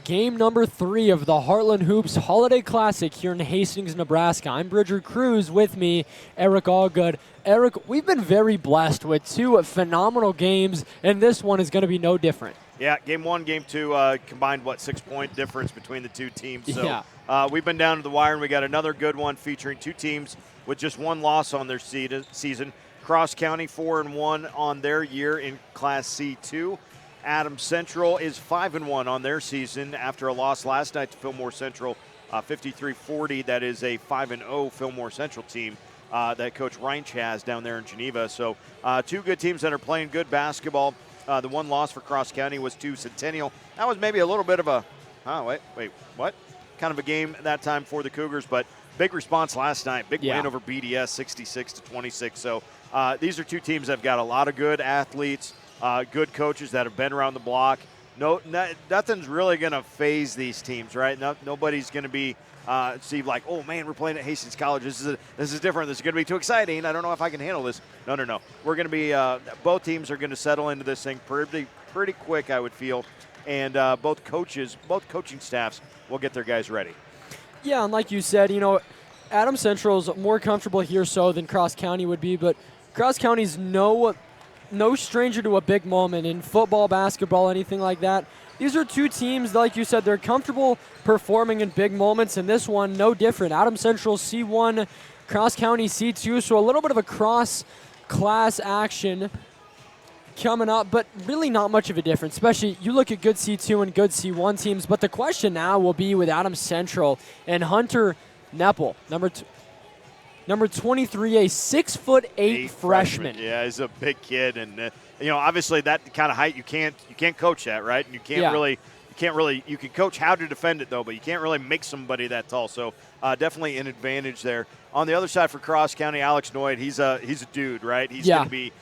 game number 3 of the Heartland Hoops Holiday Classic here in Hastings, Nebraska. I'm Bridger Cruz, with me, Eric Allgood. Eric, we've been very blessed with 2 phenomenal games, and this one is going to be no different. Yeah, game 1, game 2 combined, 6-point difference between the 2 teams. So yeah. We've been down to the wire, and we got another good one featuring 2 teams with just 1 loss on their season. Cross County 4-1 on their year in Class C2. Adams Central is 5-1 on their season after a loss last night to Fillmore Central, 53-40. That is a 5-0 Fillmore Central team that Coach Reinch has down there in Geneva. So 2 good teams that are playing good basketball. The 1 loss for Cross County was to Centennial. That was maybe a little bit of a, wait, what? Kind of a game that time for the Cougars, but big response last night. Big win over BDS, 66-26. So these are 2 teams that have got a lot of good athletes, good coaches that have been around the block. Nothing's really going to phase these teams, right? Nobody's going to be see like, oh man, we're playing at Hastings College. This is different. This is going to be too exciting. I don't know if I can handle this. No. We're going to be both teams are going to settle into this thing pretty quick, I would feel, and both coaching staffs will get their guys ready. Yeah, and like you said, Adams Central's more comfortable here than Cross County would be, but Cross County's no stranger to a big moment in football, basketball, anything like that. These are 2 teams, like you said, they're comfortable performing in big moments, and this one, no different. Adams Central C1, Cross County C2, so a little bit of a cross-class action coming up, but really not much of a difference, especially you look at good C2 and good C1 teams, but the question now will be with Adams Central and Hunter Nepple, number 23, a 6'8" freshman. Yeah, he's a big kid, and obviously that kind of height you can't coach that, right? And you can't really you can coach how to defend it though, but you can't really make somebody that tall. So definitely an advantage there. On the other side for Cross County, Alex Noyd, he's a dude, right? He's going to be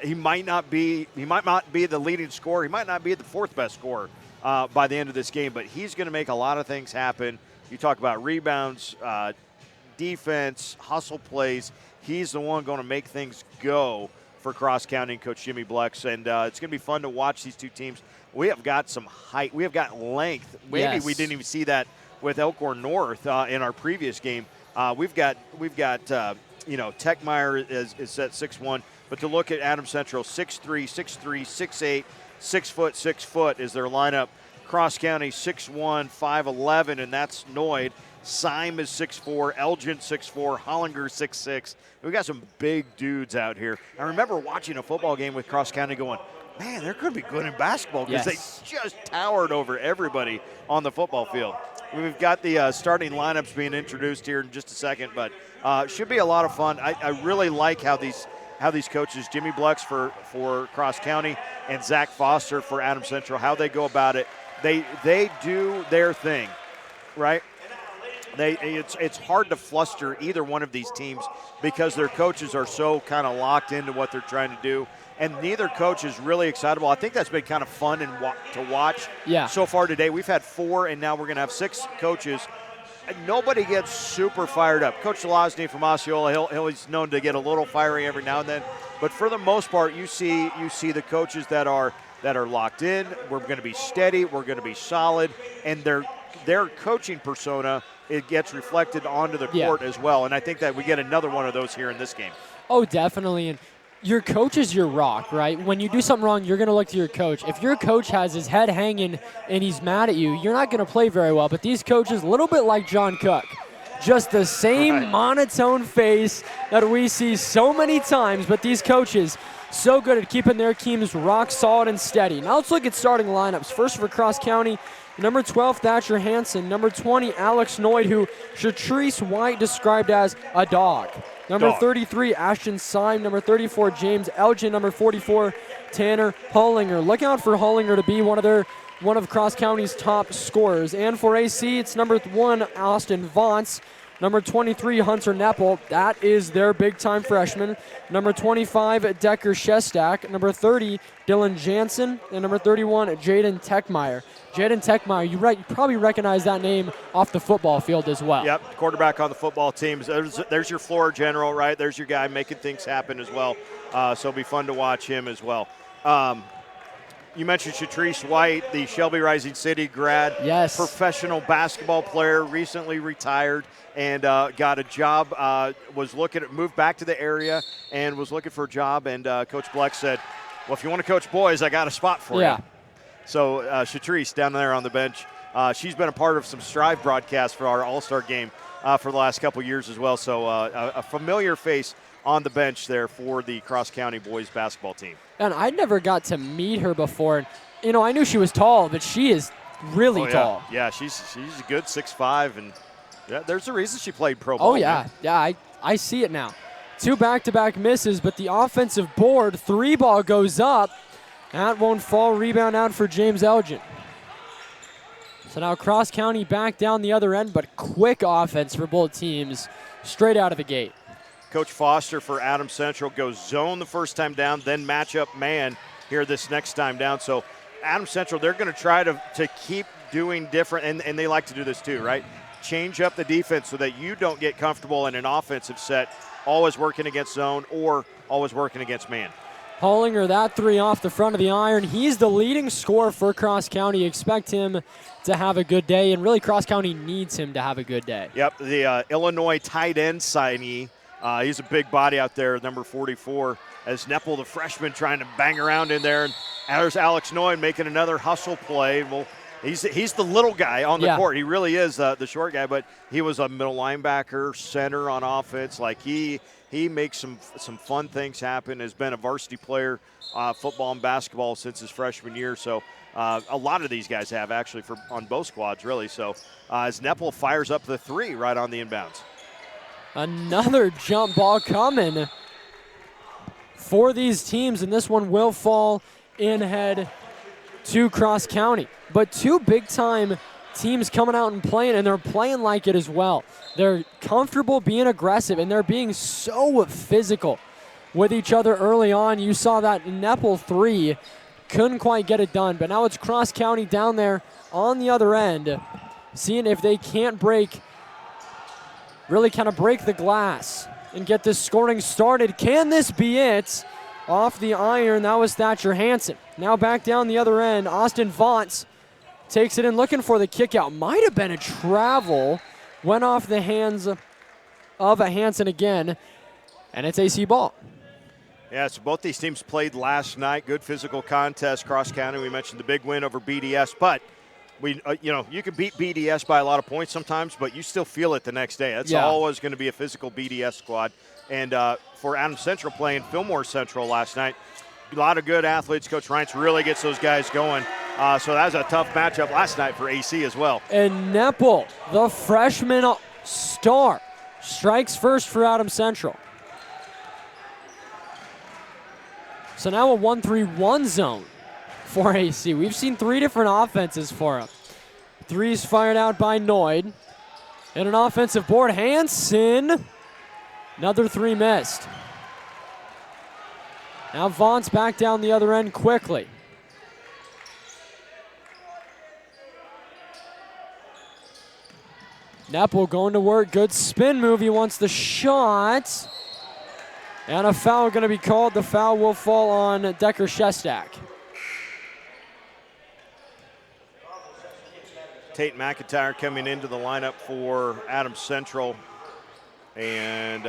he might not be the leading scorer. He might not be the 4th best scorer by the end of this game, but he's going to make a lot of things happen. You talk about rebounds, defense, hustle plays. He's the one going to make things go for Cross County and Coach Jimmy Blex, and it's going to be fun to watch these 2 teams. We have got some height. We have got length. Maybe we didn't even see that with Elkhorn North in our previous game. We've got Techmeyer is at 6'1", but to look at Adams Central, 6'3", 6'3", 6'8", 6 foot is their lineup. Cross County 6'1", 5'11", and that's Noyd. Syme is 6'4", Elgin 6'4", Hollinger 6'6". We've got some big dudes out here. I remember watching a football game with Cross County going, man, they're going to be good in basketball because they just towered over everybody on the football field. We've got the starting lineups being introduced here in just a second, but should be a lot of fun. I really like how these coaches, Jimmy Blex for Cross County and Zach Foster for Adams Central, how they go about it. They do their thing, right? It's hard to fluster either one of these teams because their coaches are so kind of locked into what they're trying to do, and neither coach is really excitable. I think that's been kind of fun to watch so far today. We've had 4, and now we're going to have 6 coaches. Nobody gets super fired up. Coach Zelazny from Osceola, he's known to get a little fiery every now and then, but for the most part, you see the coaches that are locked in. We're going to be steady. We're going to be solid, and their coaching persona, it gets reflected onto the court as well. And I think that we get another one of those here in this game. Oh, definitely. And your coach is your rock, right? When you do something wrong, you're going to look to your coach. If your coach has his head hanging and he's mad at you, you're not going to play very well. But these coaches, a little bit like John Cook, just the same monotone face that we see so many times. But these coaches, so good at keeping their teams rock solid and steady. Now let's look at starting lineups. First for Cross County, number 12, Thatcher Hansen. Number 20, Alex Noyd, who Shatrice White described as a dog. Number 33, Ashton Syme. Number 34, James Elgin. Number 44, Tanner Hollinger. Look out for Hollinger to be one of Cross County's top scorers. And for AC, it's number 1, Austin Vance. Number 23, Hunter Nepple. That is their big-time freshman. Number 25, Decker Shestak. Number 30, Dylan Jansen. And number 31, Jaden Techmeyer. Jaden Techmeyer, you probably recognize that name off the football field as well. Yep, quarterback on the football team. There's your floor general, right? There's your guy making things happen as well. So it'll be fun to watch him as well. you mentioned Shatrice White, the Shelby Rising City grad, Yes. professional basketball player, recently retired and got a job. Moved back to the area and was looking for a job. And Coach Bleck said, "Well, if you want to coach boys, I got a spot for you." So Shatrice down there on the bench, she's been a part of some Strive broadcasts for our All-Star game for the last couple years as well. So a familiar face on the bench there for the Cross County boys basketball team. And I never got to meet her before. You know, I knew she was tall, but she is really tall. Yeah, she's a good 6'5", and yeah, there's a reason she played pro ball. Oh, yeah. Man. Yeah, I see it now. 2 back-to-back misses, but the offensive board, 3 ball goes up. That won't fall. Rebound out for James Elgin. So now Cross County back down the other end, but quick offense for both teams straight out of the gate. Coach Foster for Adams Central goes zone the first time down, then match up man here this next time down. So Adams Central, they're going to try to keep doing different, and they like to do this too, right? Change up the defense so that you don't get comfortable in an offensive set, always working against zone or always working against man. Hollinger, that 3 off the front of the iron. He's the leading scorer for Cross County. Expect him to have a good day, and really Cross County needs him to have a good day. Yep, the Illinois tight end signee. He's a big body out there, number 44, as Nepple, the freshman, trying to bang around in there. And there's Alex Noyd making another hustle play. Well, he's the little guy on the court. He really is the short guy, but he was a middle linebacker, center on offense. Like he makes some fun things happen. Has been a varsity player, football and basketball since his freshman year. So a lot of these guys have actually on both squads really. So as Nepple fires up the 3 right on the inbounds. Another jump ball coming for these teams, and this one will fall in head to Cross County. But 2 big-time teams coming out and playing, and they're playing like it as well. They're comfortable being aggressive, and they're being so physical with each other early on. You saw that Nepple 3 couldn't quite get it done, but now it's Cross County down there on the other end, seeing if they can't really kind of break the glass and get this scoring started. Can this be it? Off the iron, that was Thatcher Hansen. Now back down the other end, Austin Vaught's takes it in, looking for the kick out. Might have been a travel. Went off the hands of a Hansen again, and it's AC ball. Yeah, so both these teams played last night. Good physical contest. Cross County, we mentioned the big win over BDS, but you can beat BDS by a lot of points sometimes, but you still feel it the next day. That's always going to be a physical BDS squad. And for Adams Central playing Fillmore Central last night, a lot of good athletes. Coach Reintz really gets those guys going. So that was a tough matchup last night for AC as well. And Nepple, the freshman star, strikes first for Adams Central. So now a 1-3-1 zone for AC. We've seen 3 different offenses for him. 3's fired out by Noyd. And an offensive board, Hansen. Another 3 missed. Now Vaughn's back down the other end quickly. Nepple going to work. Good spin move. He wants the shot. And a foul going to be called. The foul will fall on Decker Shestak. Tate McIntyre coming into the lineup for Adams Central. And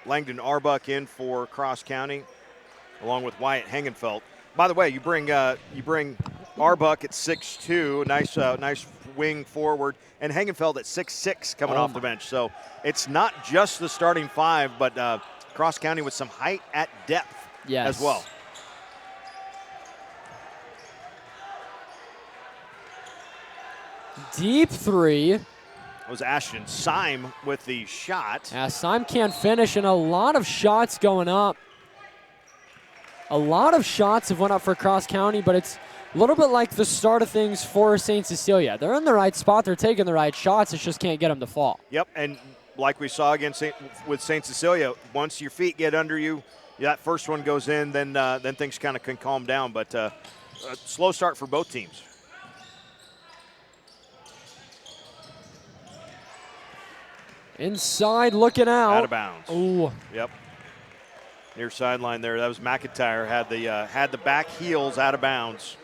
Langdon Arbuck in for Cross County, along with Wyatt Hengenfeld. By the way, you bring Arbuck at 6'2", nice wing forward, and Hengenfeld at 6'6", coming off the bench. So it's not just the starting 5, but Cross County with some height at depth as well. Deep 3. Was Ashton Syme with the shot. Yeah, Syme can't finish, and a lot of shots going up. A lot of shots have went up for Cross County, but it's a little bit like the start of things for St. Cecilia. They're in the right spot. They're taking the right shots. It just can't get them to fall. Yep, and like we saw against with St. Cecilia, once your feet get under you, that first one goes in, then things kind of can calm down. But a slow start for both teams. Inside, looking out. Out of bounds. Oh. Yep. Near sideline there. That was McIntyre. Had the back heels out of bounds.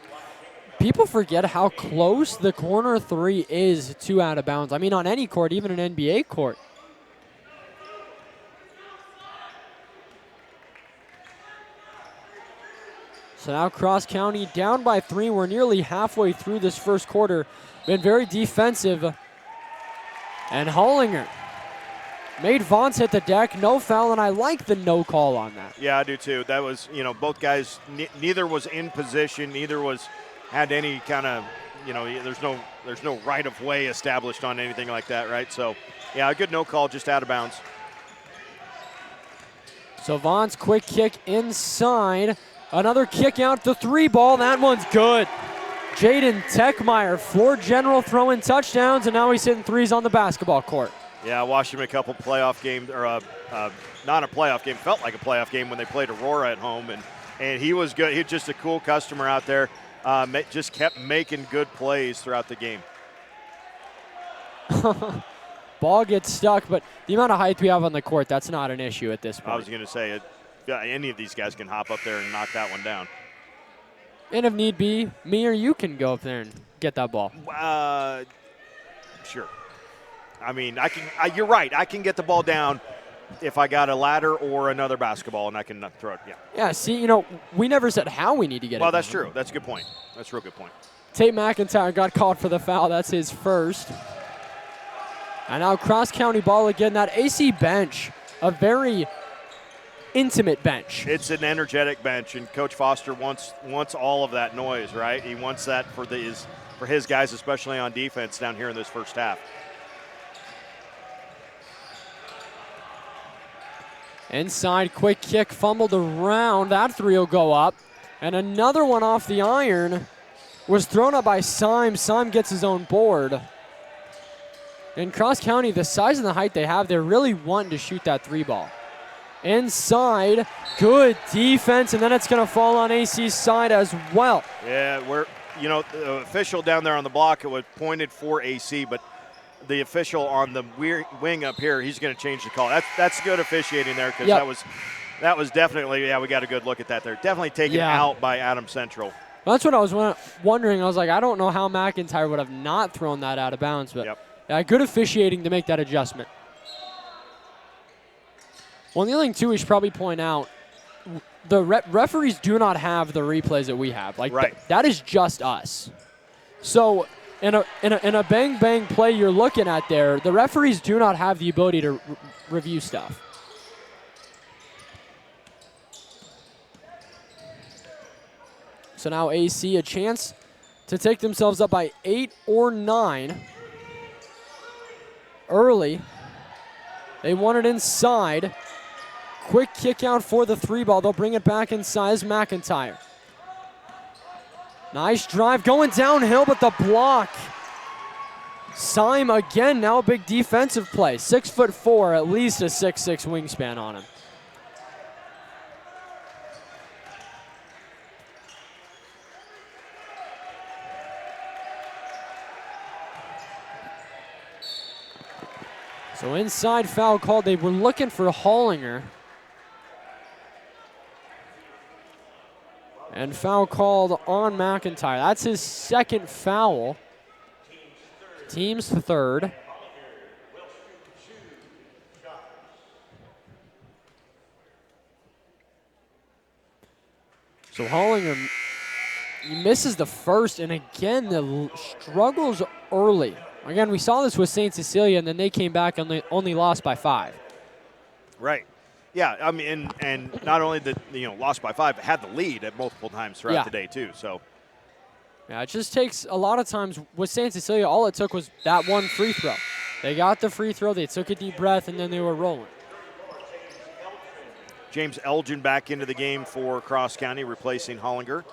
people forget how close the corner three is to out of bounds. I mean, on any court, even an NBA court. So now Cross County down by 3. We're nearly halfway through this first quarter. Been very defensive. And Hollinger made Vance hit the deck. No foul, and I like the no call on that. Yeah, I do too. That was, both guys, neither was in position, neither had any kind of, there's no right of way established on anything like that, right? So, yeah, a good no call, just out of bounds. So Vance, quick kick inside. Another kick out the 3 ball. That one's good. Jaden Techmeyer, floor general, throwing touchdowns, and now he's hitting threes on the basketball court. Yeah, I watched him a couple playoff games, or not a playoff game, felt like a playoff game when they played Aurora at home, and he was good. He was just a cool customer out there. Just kept making good plays throughout the game. Ball gets stuck, but the amount of height we have on the court, that's not an issue at this point. I was going to say, any of these guys can hop up there and knock that one down. And if need be, me or you can go up there and get that ball. Sure. I mean, you're right. I can get the ball down if I got a ladder or another basketball, and I can throw it. Yeah. Yeah. See, we never said how we need to get it. Well, that's true. That's a good point. That's a real good point. Tate McIntyre got called for the foul. That's his first. And now Cross County ball again. That AC bench, a very intimate bench. It's an energetic bench, and Coach Foster wants all of that noise, right? He wants that for his guys, especially on defense down here in this first half. Inside, quick kick, fumbled around. That 3 will go up. And another one off the iron was thrown up by Syme. Syme gets his own board. In Cross County, the size and the height they have, they're really wanting to shoot that 3 ball. Inside, good defense, and then it's going to fall on AC's side as well. Yeah, the official down there on the block, it was pointed for AC, but the official on the wing up here, he's going to change the call. That's good officiating there, because that was definitely, we got a good look at that there. Definitely taken out by Adams Central. That's what I was wondering. I was like, I don't know how McIntyre would have not thrown that out of bounds, but good officiating to make that adjustment. Well, the other thing, too, we should probably point out, the referees do not have the replays that we have. That is just us. So in a bang-bang play you're looking at there, the referees do not have the ability to review stuff. So now AC a chance to take themselves up by 8 or 9 early. They want it inside. Quick kick out for the 3 ball. They'll bring it back inside as McIntyre. Nice drive going downhill, but the block. Syme again, now a big defensive play. 6'4", at least a 6'6" wingspan on him. So inside foul called. They were looking for Hollinger. And foul called on McIntyre. That's his second foul. Team's third. So Hollinger, he misses the first, and again, the struggles early. Again, we saw this with St. Cecilia, and then they came back and they only lost by 5. Right. Yeah, I mean, and not only lost by 5, had the lead at multiple times throughout the day too. So, yeah, it just takes a lot of times with St. Cecilia. All it took was that one free throw. They got the free throw, they took a deep breath, and then they were rolling. James Elgin back into the game for Cross County, replacing Hollinger.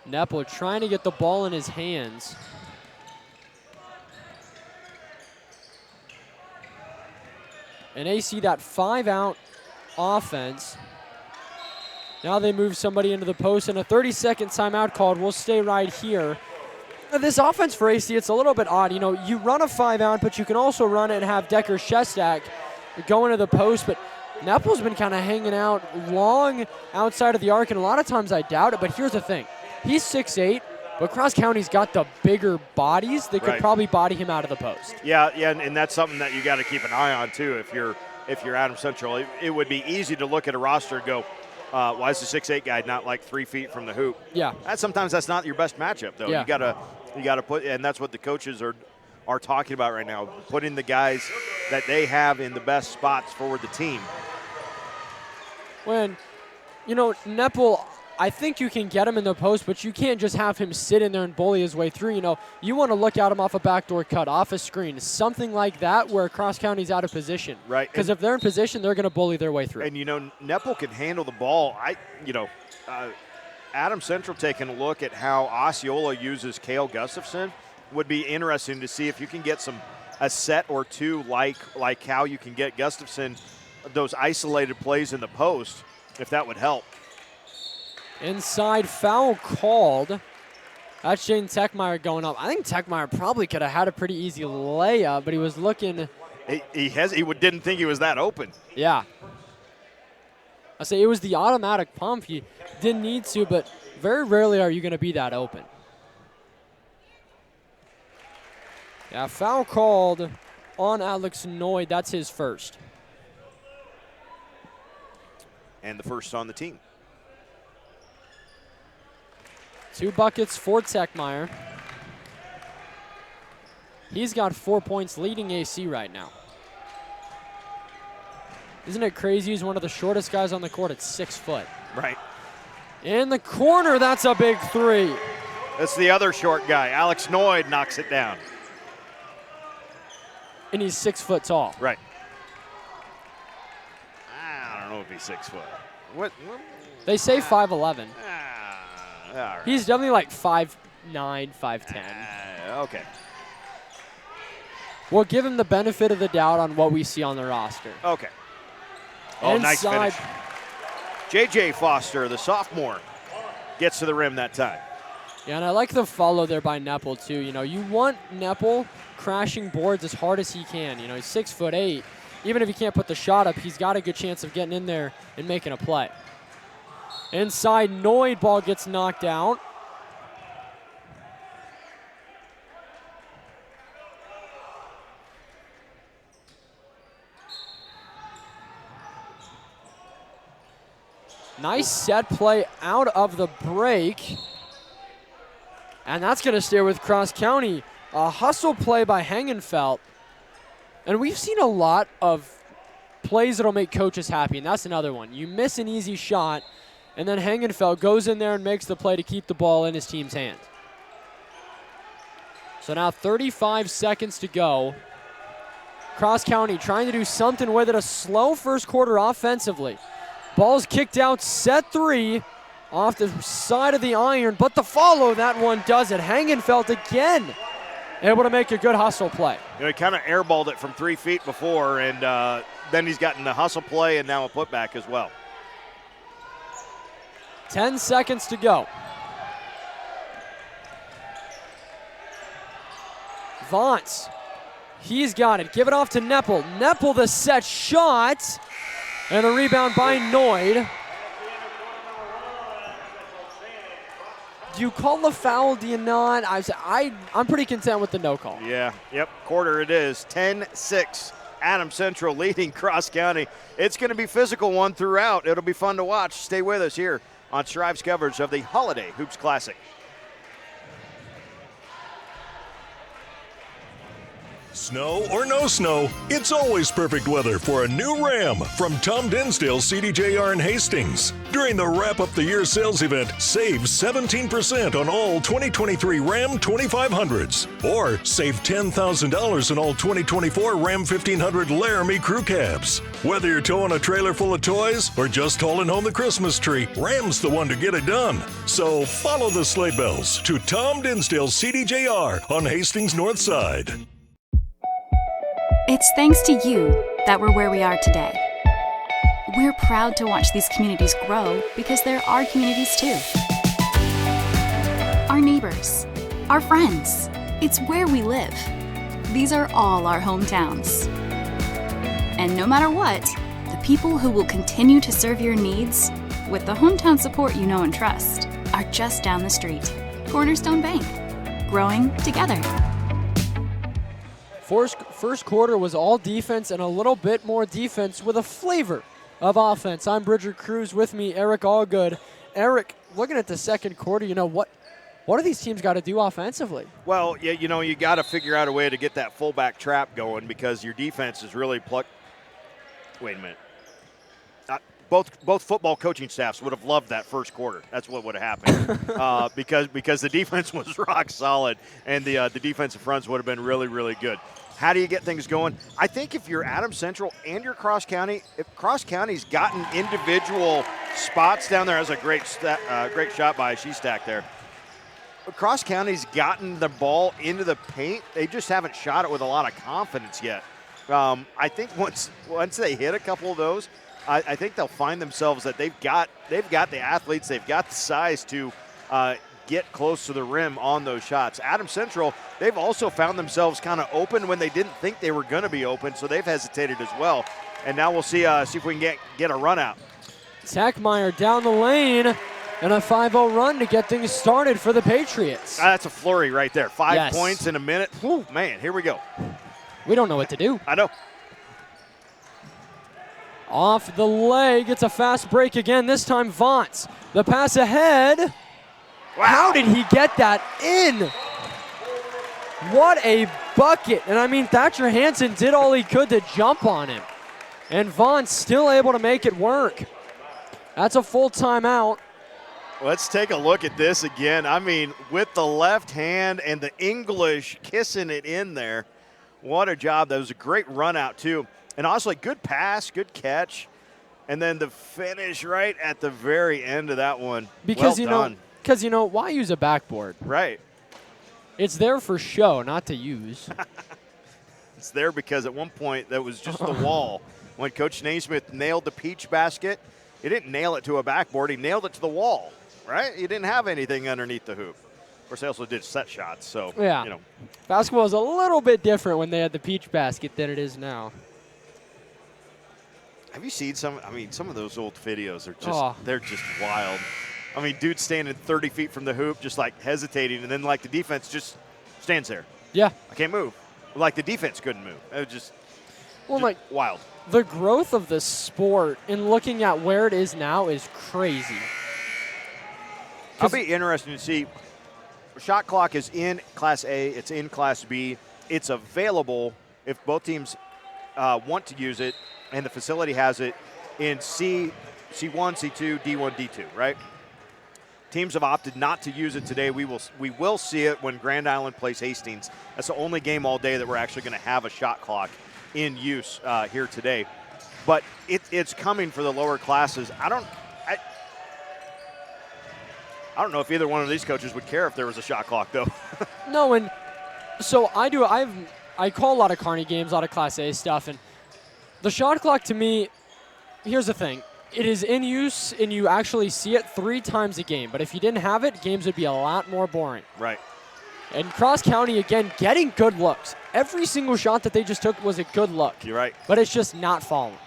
Nepple trying to get the ball in his hands. And AC, that 5-out offense Now they move somebody into the post, and a 30-second timeout called. We'll stay right here. This offense for AC, it's a little bit odd. You know, you run a 5-out, but you can also run it and have Decker Shestak go into the post. But Neppel's been kind of hanging out long outside of the arc, and a lot of times I doubt it. But here's the thing. He's 6'8", but Cross County's got the bigger bodies that could probably body him out of the post. Yeah, and that's something that you got to keep an eye on, too, if you're Adams Central. It would be easy to look at a roster and go, why is the 6'8" guy not like 3 feet from the hoop? Yeah. Sometimes that's not your best matchup, though. Yeah. You gotta put, and that's what the coaches are talking about right now, putting the guys that they have in the best spots for the team. When, you know, Neppel, I think you can get him in the post, but you can't just have him sit in there and bully his way through. You know, you want to look at him off a backdoor cut, off a screen, something like that where Cross County's out of position. Right. Because if they're in position, they're going to bully their way through. And, you know, Neppel can handle the ball. Adams Central taking a look at how Osceola uses Cale Gustafson would be interesting to see if you can get a set or two like how you can get Gustafson those isolated plays in the post, if that would help. Inside foul called. That's Jaden Techmeyer going up. I think Techmeyer probably could have had a pretty easy layup, but he was looking. He didn't think he was that open. Yeah. I say it was the automatic pump. He didn't need to, but very rarely are you going to be that open. Yeah, foul called on Alex Noyd. That's his first. And the first on the team. 2 buckets for Techmeyer. He's got 4 points, leading AC right now. Isn't it crazy? He's one of the shortest guys on the court at 6 foot. Right. In the corner, that's a big three. That's the other short guy. Alex Noyd knocks it down. And he's 6 foot tall. Right. I don't know if he's 6 foot. What? They say 5'11". All right. He's definitely like 5'9", 5'10". Okay. We'll give him the benefit of the doubt on what we see on the roster. Okay. Oh, nice Inside. finish. J.J. Foster, the sophomore, gets to the rim that time. Yeah, and I like the follow there by Neppel, too. You know, you want Neppel crashing boards as hard as he can. You know, he's 6'8". Even if he can't put the shot up, he's got a good chance of getting in there and making a play. Inside, Noyd, ball gets knocked out. Nice set play out of the break. And that's going to stay with Cross County. A hustle play by Hangenfeld. And we've seen a lot of plays that'll make coaches happy, and that's another one. You miss an easy shot, and then Hangenfeld goes in there and makes the play to keep the ball in his team's hand. So now 35 seconds to go. Cross County trying to do something with it. A slow first quarter offensively. Ball's kicked out, set three off the side of the iron, but the follow, that one does it. Hangenfeld again able to make a good hustle play. You know, he kind of airballed it from 3 feet before, and then he's gotten the hustle play and now a putback as well. 10 seconds to go. Vance, he's got it. Give it off to Neppel. Neppel the set shot, and a rebound by Noyd. Do you call the foul? Do you not? I'm pretty content with the no call. Yeah, yep, quarter it is. 10-6. Adams Central leading Cross County. It's going to be physical one throughout. It'll be fun to watch. Stay with us here on Strive's coverage of the Holiday Hoops Classic. Snow or no snow, it's always perfect weather for a new Ram from Tom Dinsdale CDJR in Hastings. During the Wrap Up the Year sales event, save 17% on all 2023 Ram 2500s. Or save $10,000 on all 2024 Ram 1500 Laramie Crew Cabs. Whether you're towing a trailer full of toys or just hauling home the Christmas tree, Ram's the one to get it done. So follow the sleigh bells to Tom Dinsdale CDJR on Hastings North Side. It's thanks to you that we're where we are today. We're proud to watch these communities grow because they're our communities too. Our neighbors, our friends, it's where we live. These are all our hometowns. And no matter what, the people who will continue to serve your needs with the hometown support you know and trust are just down the street. Cornerstone Bank, growing together. First quarter was all defense and a little bit more defense with a flavor of offense. I'm Bridger Cruz, with me, Eric Allgood. Eric, looking at the second quarter, what do these teams got to do offensively? Well, yeah, you got to figure out a way to get that fullback trap going because your defense is really plucked. Wait a minute. Both football coaching staffs would have loved that first quarter. That's what would have happened because the defense was rock solid and the defensive fronts would have been really, really good. How do you get things going? I think if you're Adams Central and you're Cross County, if Cross County's gotten individual spots down there, that's a great shot by Shestack there. But Cross County's gotten the ball into the paint. They just haven't shot it with a lot of confidence yet. I think once they hit a couple of those, I think they'll find themselves that they've got the athletes, they've got the size to get close to the rim on those shots. Adams Central, they've also found themselves kind of open when they didn't think they were going to be open, so they've hesitated as well. And now we'll see if we can get a run out. Sackmeyer down the lane and a 5-0 run to get things started for the Patriots. That's a flurry right there. 5 Yes. points in a minute. Whew, man, here we go. We don't know what to do. I know. Off the leg, it's a fast break again. This time, Vaunts. The pass ahead. Wow. How did he get that in? What a bucket. And I mean, Thatcher Hansen did all he could to jump on him. And Vaughn's still able to make it work. That's a full timeout. Let's take a look at this again. I mean, with the left hand and the English kissing it in there. What a job. That was a great run out, too. And honestly, good pass, good catch. And then the finish right at the very end of that one. Because, well done. Why use a backboard? Right. It's there for show, not to use. It's there because at one point that was just the wall. When Coach Naismith nailed the peach basket, he didn't nail it to a backboard. He nailed it to the wall, right? He didn't have anything underneath the hoop. Of course, they also did set shots, so, yeah. Basketball is a little bit different when they had the peach basket than it is now. Have you seen some of those old videos are just, they're just wild. I mean, dude standing 30 feet from the hoop, just like hesitating, and then like the defense just stands there. Yeah. I can't move. Like the defense couldn't move. It was just wild. The growth of the sport and looking at where it is now is crazy. I'll be interested to see. Shot clock is in Class A. It's in Class B. It's available if both teams want to use it, and the facility has it in C1, C2, D1, D2, right? Teams have opted not to use it today. We will see it when Grand Island plays Hastings. That's the only game all day that we're actually going to have a shot clock in use here today. But it's coming for the lower classes. I don't know if either one of these coaches would care if there was a shot clock, though. No, and so I call a lot of Kearney games, a lot of Class A stuff, and the shot clock to me, here's the thing. It is in use, and you actually see it 3 times a game. But if you didn't have it, games would be a lot more boring. Right. And Cross County, again, getting good looks. Every single shot that they just took was a good look. You're right. But it's just not falling.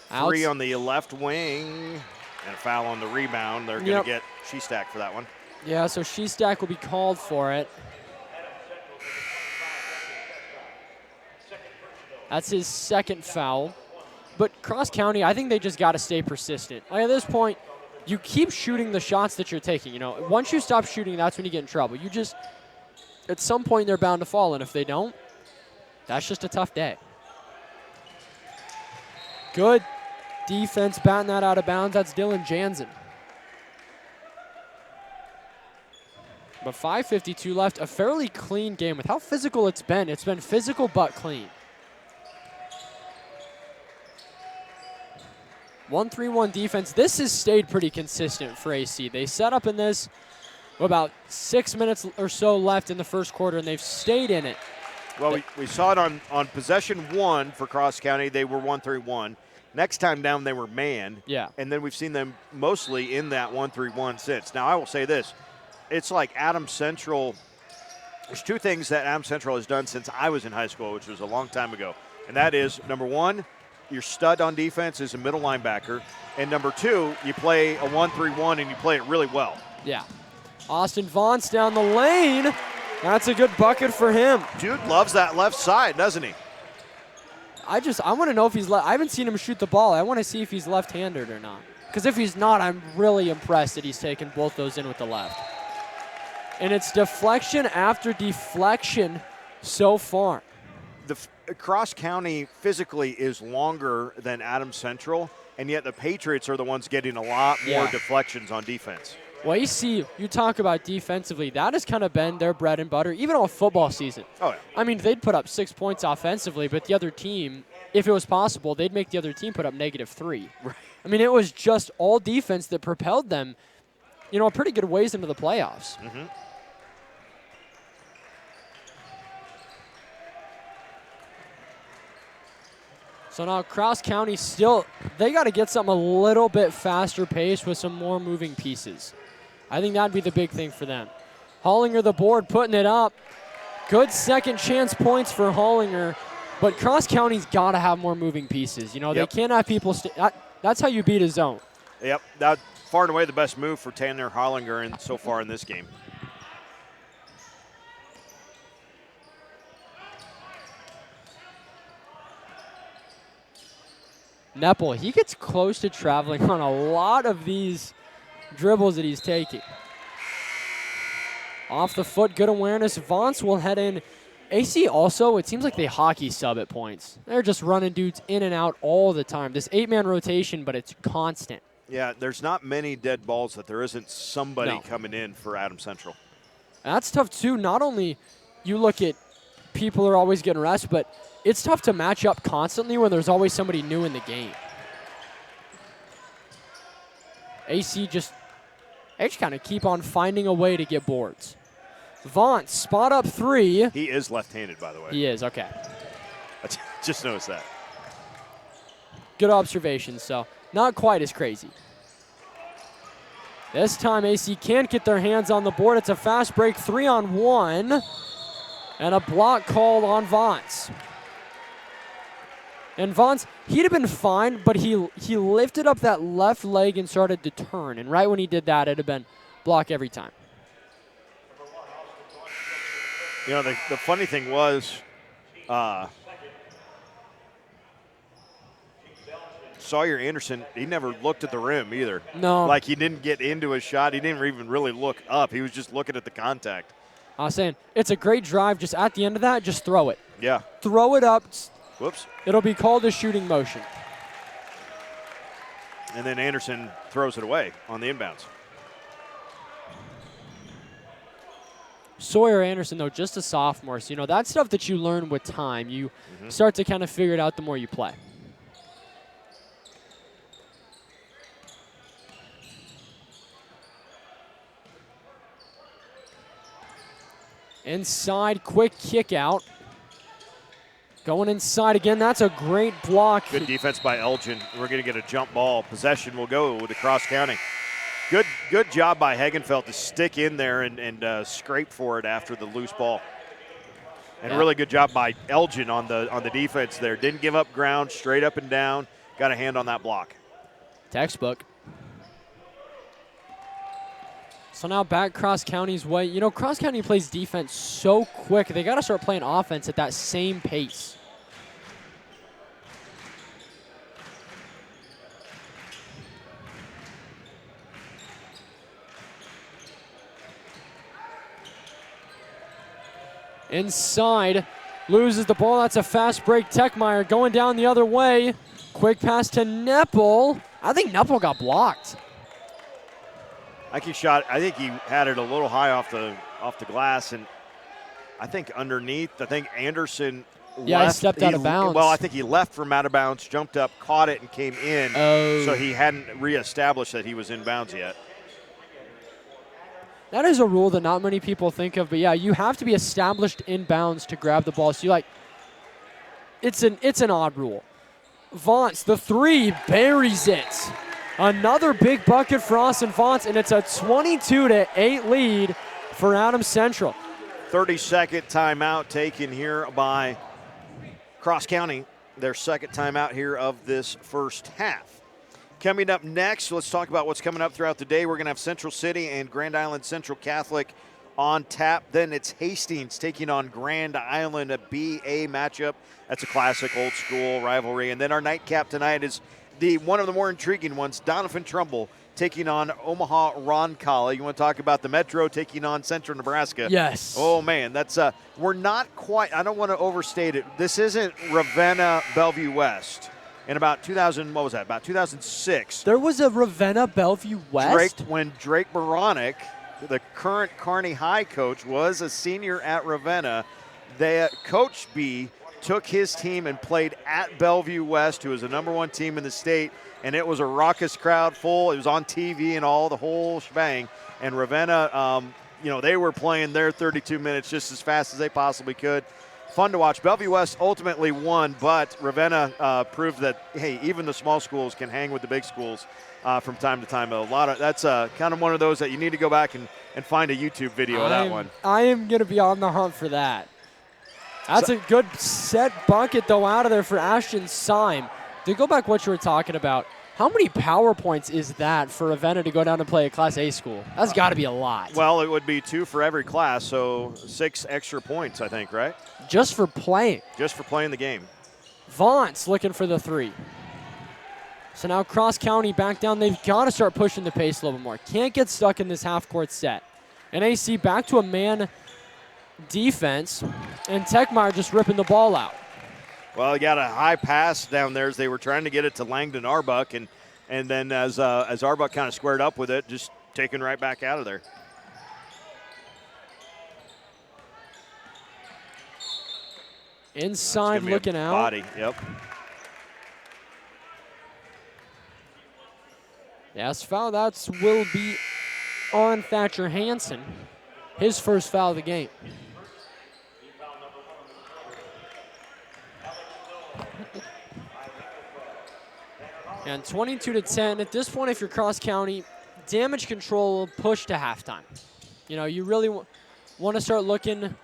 3 on the left wing, and a foul on the rebound. They're going to get Shestack for that one. Yeah, so Shestack will be called for it. That's his second foul. But Cross County, I think they just got to stay persistent. Like at this point, you keep shooting the shots that you're taking. Once you stop shooting, that's when you get in trouble. At some point, they're bound to fall, and if they don't, that's just a tough day. Good defense, batting that out of bounds. That's Dylan Jansen. But 5:52 left, a fairly clean game. With how physical it's been physical but clean. 1-3-1 defense. This has stayed pretty consistent for AC. They set up in this with about 6 minutes or so left in the first quarter, and they've stayed in it. Well, we saw it on possession 1 for Cross County. They were 1-3-1. Next time down, they were man. Yeah. And then we've seen them mostly in that 1-3-1 since. Now, I will say this. It's like Adams Central. There's 2 things that Adams Central has done since I was in high school, which was a long time ago. And that is, number 1, your stud on defense is a middle linebacker. And number 2, you play a 1-3-1 and you play it really well. Yeah. Austin Vaughn's down the lane. That's a good bucket for him. Dude loves that left side, doesn't he? I want to know if he's I haven't seen him shoot the ball. I want to see if he's left-handed or not. Because if he's not, I'm really impressed that he's taken both those in with the left. And it's deflection after deflection so far. The Cross County physically is longer than Adams Central, and yet the Patriots are the ones getting a lot more deflections on defense. Well, you talk about defensively, that has kind of been their bread and butter, even all football season. Oh, yeah. I mean, they'd put up 6 points offensively, but the other team, if it was possible, they'd make the other team put up -3. Right. I mean, it was just all defense that propelled them, a pretty good ways into the playoffs. Mm-hmm. So now Cross County they got to get something a little bit faster paced with some more moving pieces. I think that'd be the big thing for them. Hollinger the board, putting it up. Good second chance points for Hollinger, but Cross County's got to have more moving pieces. They can't have people that's how you beat a zone. Yep, that's far and away the best move for Tanner Hollinger so far in this game. Nepple, he gets close to traveling on a lot of these dribbles that he's taking. Off the foot, good awareness. Vance will head in. AC also, it seems like they hockey sub at points. They're just running dudes in and out all the time. This 8-man rotation, but it's constant. Yeah, there's not many dead balls that there isn't somebody coming in for Adams Central. That's tough too. Not only you look at people are always getting rest, but it's tough to match up constantly when there's always somebody new in the game. AC just kind of keep on finding a way to get boards. Vaughn, spot up 3. He is left-handed, by the way. He is, okay. I just noticed that. Good observation, so not quite as crazy. This time AC can't get their hands on the board. It's a fast break, 3-on-1, and a block called on Vance. And Vance, he'd have been fine, but he lifted up that left leg and started to turn. And right when he did that, it'd have been block every time. The funny thing was, Sawyer Anderson, he never looked at the rim either. No. Like he didn't get into his shot. He didn't even really look up. He was just looking at the contact. I was saying, it's a great drive. Just at the end of that, just throw it. Yeah. Throw it up. Whoops. It'll be called a shooting motion. And then Anderson throws it away on the inbounds. Sawyer Anderson, though, just a sophomore. So, that's stuff that you learn with time. You start to kind of figure it out the more you play. Inside, quick kick out. Going inside again. That's a great block. Good defense by Elgin. We're going to get a jump ball. Possession will go to Cross County. Good job by Hagenfeld to stick in there and scrape for it after the loose ball. And really good job by Elgin on the defense there. Didn't give up ground, straight up and down. Got a hand on that block. Textbook. So now back Cross County's way. Cross County plays defense so quick. They got to start playing offense at that same pace. Inside, loses the ball. That's a fast break. Techmeyer going down the other way. Quick pass to Nepple. I think Nepple got blocked. I think he had it a little high off the glass, and I think underneath. I think Anderson left. He stepped out of bounds. Well, I think he left from out of bounds, jumped up, caught it, and came in. Oh. So he hadn't reestablished that he was in bounds yet. That is a rule that not many people think of, but yeah, you have to be established inbounds to grab the ball. So it's an odd rule. Vaunts, the three, buries it. Another big bucket for Austin Vaunts, and it's a 22-8 lead for Adams Central. 30-second timeout taken here by Cross County. Their second timeout here of this first half. Coming up next, let's talk about what's coming up throughout the day. We're going to have Central City and Grand Island Central Catholic on tap. Then it's Hastings taking on Grand Island, a BA matchup. That's a classic old school rivalry. And then our nightcap tonight is one of the more intriguing ones, Donovan Trumbull taking on Omaha Roncalli. You want to talk about the Metro taking on Central Nebraska? Yes. Oh, man, that's we're not quite, I don't want to overstate it. This isn't Ravenna Bellevue West. In about 2006. There was a Ravenna Bellevue West? When Drake Baranek, the current Kearney High coach, was a senior at Ravenna, Coach B took his team and played at Bellevue West, who is the #1 team in the state, and it was a raucous crowd full. It was on TV and the whole shebang. And Ravenna, they were playing their 32 minutes just as fast as they possibly could. Fun to watch. Bellevue West ultimately won, but Ravenna proved that, hey, even the small schools can hang with the big schools from time to time. That's kind of one of those that you need to go back and find a YouTube video of that one. I am going to be on the hunt for that. That's a good set bucket, though, out of there for Ashton Syme. To go back what you were talking about, how many power points is that for Ravenna to go down and play a Class A school? That's got to be a lot. Well, it would be 2 for every class, so 6 extra points, I think, right? Just for playing. Just for playing the game. Vaught's looking for the 3. So now Cross County back down. They've got to start pushing the pace a little bit more. Can't get stuck in this half-court set. And AC back to a man defense, and Techmeyer just ripping the ball out. Well, he got a high pass down there as they were trying to get it to Langdon Arbuck, and then as Arbuck kind of squared up with it, just taken right back out of there. Inside looking out. Body, yep. Yes, foul. That will be on Thatcher Hansen. His first foul of the game. And 22-10. At this point, if you're Cross County, damage control push to halftime. You really want to start looking,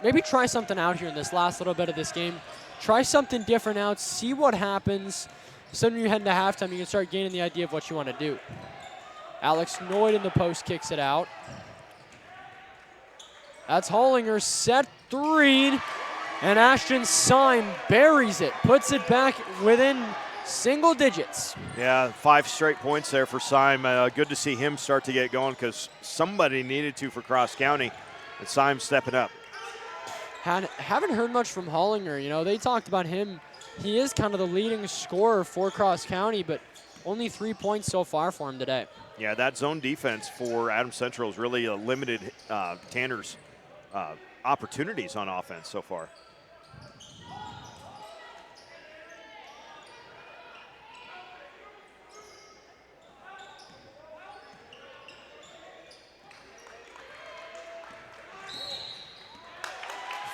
maybe try something out here in this last little bit of this game. Try something different out, see what happens. So when you head into halftime, you can start gaining the idea of what you want to do. Alex Noyd in the post kicks it out. That's Hollinger, set 3, and Ashton Syme buries it, puts it back within single digits. Yeah, 5 straight points there for Syme. Good to see him start to get going because somebody needed to for Cross County, and Syme stepping up. Haven't heard much from Hollinger. They talked about him. He is kind of the leading scorer for Cross County, but only 3 points so far for him today. Yeah, that zone defense for Adams Central has really limited Tanner's opportunities on offense so far.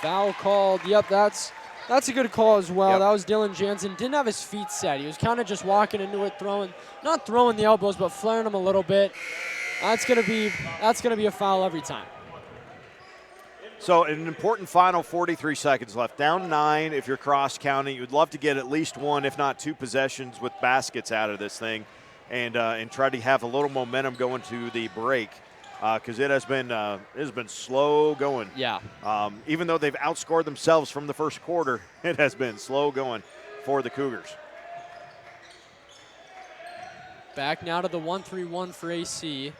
Foul called. Yep, that's a good call as well. Yep. That was Dylan Jansen. Didn't have his feet set. He was kind of just walking into it, not throwing the elbows, but flaring them a little bit. That's gonna be a foul every time. So an important final 43 seconds left. Down 9 if you're Cross County. You'd love to get at least 1, if not 2 possessions with baskets out of this thing and try to have a little momentum going to the break because it has been slow going. Yeah. Even though they've outscored themselves from the first quarter, it has been slow going for the Cougars. Back now to the 1-3-1 for AC.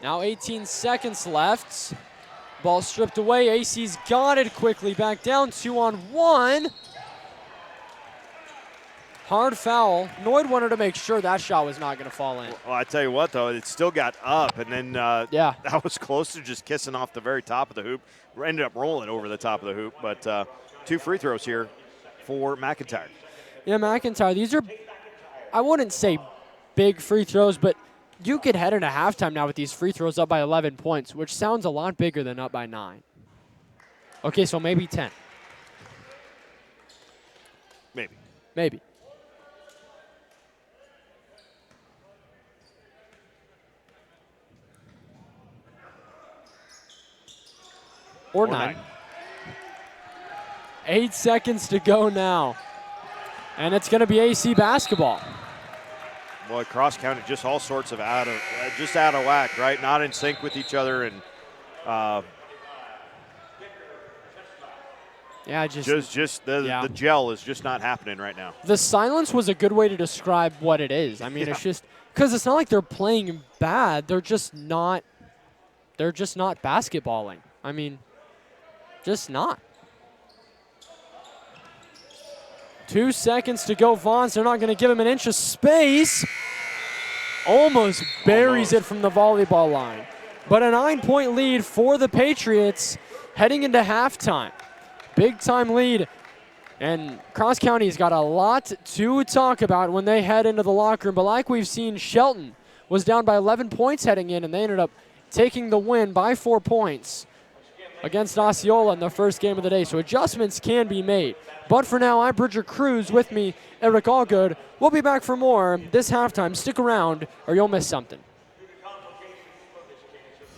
Now 18 seconds left. Ball stripped away. AC's got it quickly. Back down 2-on-1. Hard foul. Noyd wanted to make sure that shot was not going to fall in. Well, I tell you what, though, it still got up, and then that was close to just kissing off the very top of the hoop. Ended up rolling over the top of the hoop, but 2 free throws here for McIntyre. Yeah, McIntyre, these are, I wouldn't say big free throws, but you could head into halftime now with these free throws up by 11 points, which sounds a lot bigger than up by 9. Okay, so maybe 10. Maybe. Or 9. 8 seconds to go now. And it's going to be AC basketball. Boy, cross county, just all sorts of out of whack, right? Not in sync with each other, and the gel is just not happening right now. The silence was a good way to describe what it is. I mean, It's just because it's not like they're playing bad. They're just not basketballing. I mean, just not. 2 seconds to go, Vaughns. They're not going to give him an inch of space. Almost buries it from the volleyball line. But a 9-point lead for the Patriots heading into halftime. Big time lead. And Cross County's got a lot to talk about when they head into the locker room. But like we've seen, Shelton was down by 11 points heading in, and they ended up taking the win by 4 points against Osceola in the first game of the day. So adjustments can be made. But for now, I'm Bridger Cruz. With me, Eric Allgood. We'll be back for more this halftime. Stick around or you'll miss something.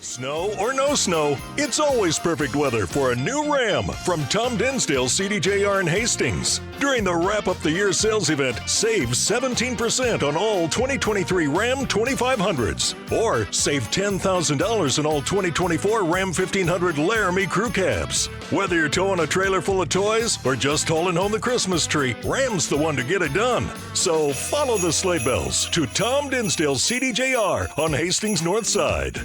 Snow or no snow, it's always perfect weather for a new Ram from Tom Dinsdale CDJR in Hastings. During the Wrap Up the Year sales event, save 17% on all 2023 Ram 2500s. Or save $10,000 on all 2024 Ram 1500 Laramie crew cabs. Whether you're towing a trailer full of toys or just hauling home the Christmas tree, Ram's the one to get it done. So follow the sleigh bells to Tom Dinsdale CDJR on Hastings North Side.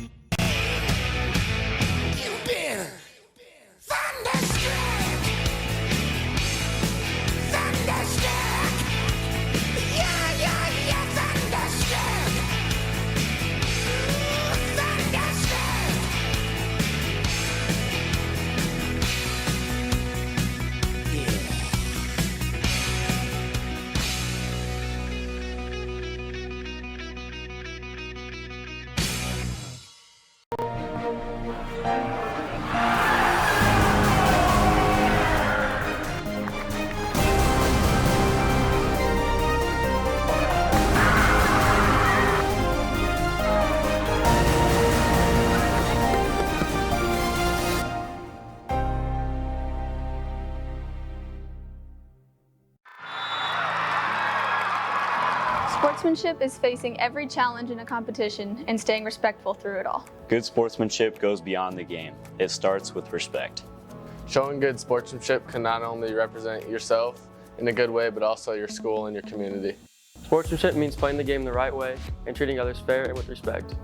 Sportsmanship is facing every challenge in a competition and staying respectful through it all. Good sportsmanship goes beyond the game. It starts with respect. Showing good sportsmanship can not only represent yourself in a good way, but also your school and your community. Sportsmanship means playing the game the right way and treating others fair and with respect.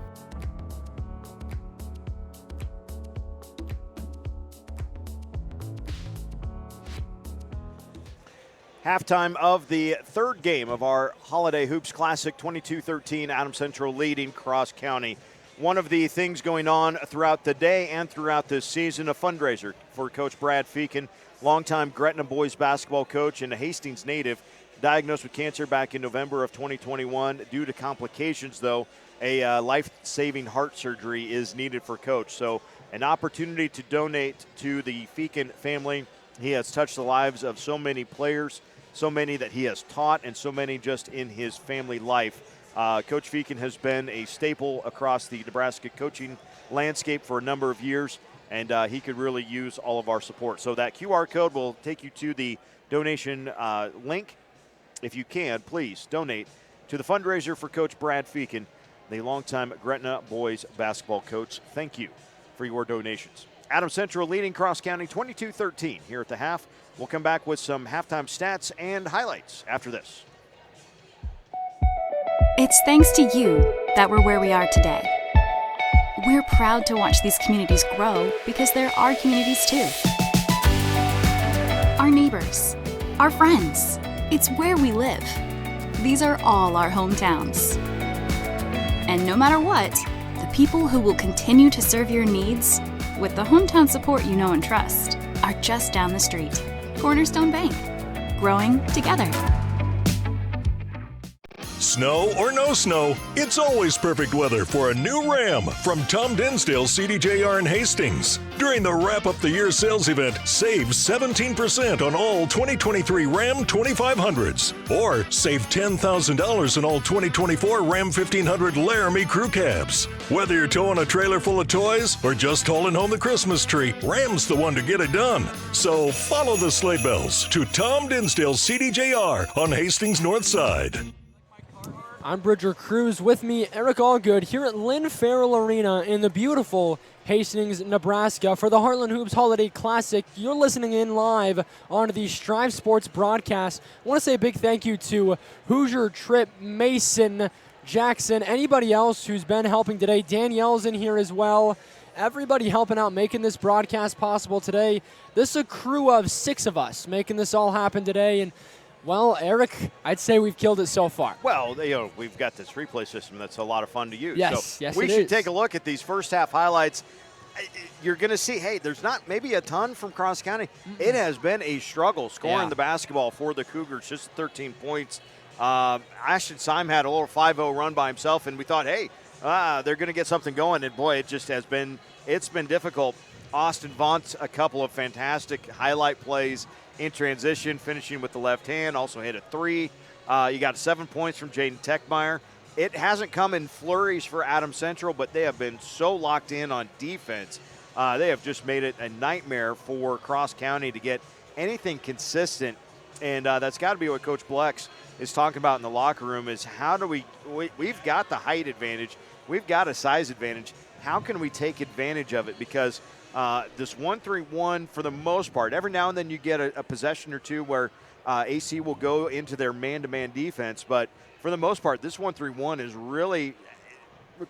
Halftime of the third game of our Holiday Hoops Classic, 22-13, Adams Central leading Cross County. One of the things going on throughout the day and throughout this season, a fundraiser for Coach Brad Feakin, longtime Gretna boys basketball coach and a Hastings native, diagnosed with cancer back in November of 2021. Due to complications, though, a life-saving heart surgery is needed for Coach. So an opportunity to donate to the Feakin family. He has touched the lives of so many players, so many that he has taught, and so many just in his family life. Coach Feakin has been a staple across the Nebraska coaching landscape for a number of years, and he could really use all of our support. So that QR code will take you to the donation link. If you can, please donate to the fundraiser for Coach Brad Feakin, the longtime Gretna boys basketball coach. Thank you for your donations. Adams Central leading Cross County 22-13 here at the half. We'll come back with some halftime stats and highlights after this. It's thanks to you that we're where we are today. We're proud to watch these communities grow because they're our communities too. Our neighbors, our friends, it's where we live. These are all our hometowns. And no matter what, the people who will continue to serve your needs with the hometown support you know and trust are just down the street. Cornerstone Bank, growing together. Snow or no snow, it's always perfect weather for a new Ram from Tom Dinsdale CDJR in Hastings. During the Wrap Up the Year sales event, save 17% on all 2023 Ram 2500s. Or save $10,000 on all 2024 Ram 1500 Laramie Crew Cabs. Whether you're towing a trailer full of toys or just hauling home the Christmas tree, Ram's the one to get it done. So follow the sleigh bells to Tom Dinsdale CDJR on Hastings North Side. I'm Bridger Cruz. With me, Eric Allgood here at Lynn Farrell Arena in the beautiful Hastings, Nebraska for the Heartland Hoops Holiday Classic. You're listening in live on the Strive Sports broadcast. I want to say a big thank you to Hoosier Trip, Mason, Jackson, anybody else who's been helping today. Danielle's in here as well. Everybody helping out, making this broadcast possible today. This is a crew of 6 of us making this all happen today. And well, Eric, I'd say we've killed it so far. Well, we've got this replay system that's a lot of fun to use. Yes, so yes, we it should is. take a look at these first half highlights. You're going to see, hey, there's not maybe a ton from Cross County. It has been a struggle scoring the basketball for the Cougars, just 13 points. Ashton Syme had a little 5-0 run by himself, and we thought, hey, they're going to get something going. And, boy, it just has been – it's been difficult. Austin Vaughn, a couple of fantastic highlight plays in transition, finishing with the left hand, also hit a 3. You got 7 points from Jaden Techmeyer. It hasn't come in flurries for Adams Central, but they have been so locked in on defense. They have just made it a nightmare for Cross County to get anything consistent, and that's got to be what Coach Blex is talking about in the locker room is how do we've got the height advantage, we've got a size advantage. How can we take advantage of it? Because this 1-3-1, for the most part, every now and then you get a possession or two where AC will go into their man-to-man defense, but for the most part, this 1-3-1 is really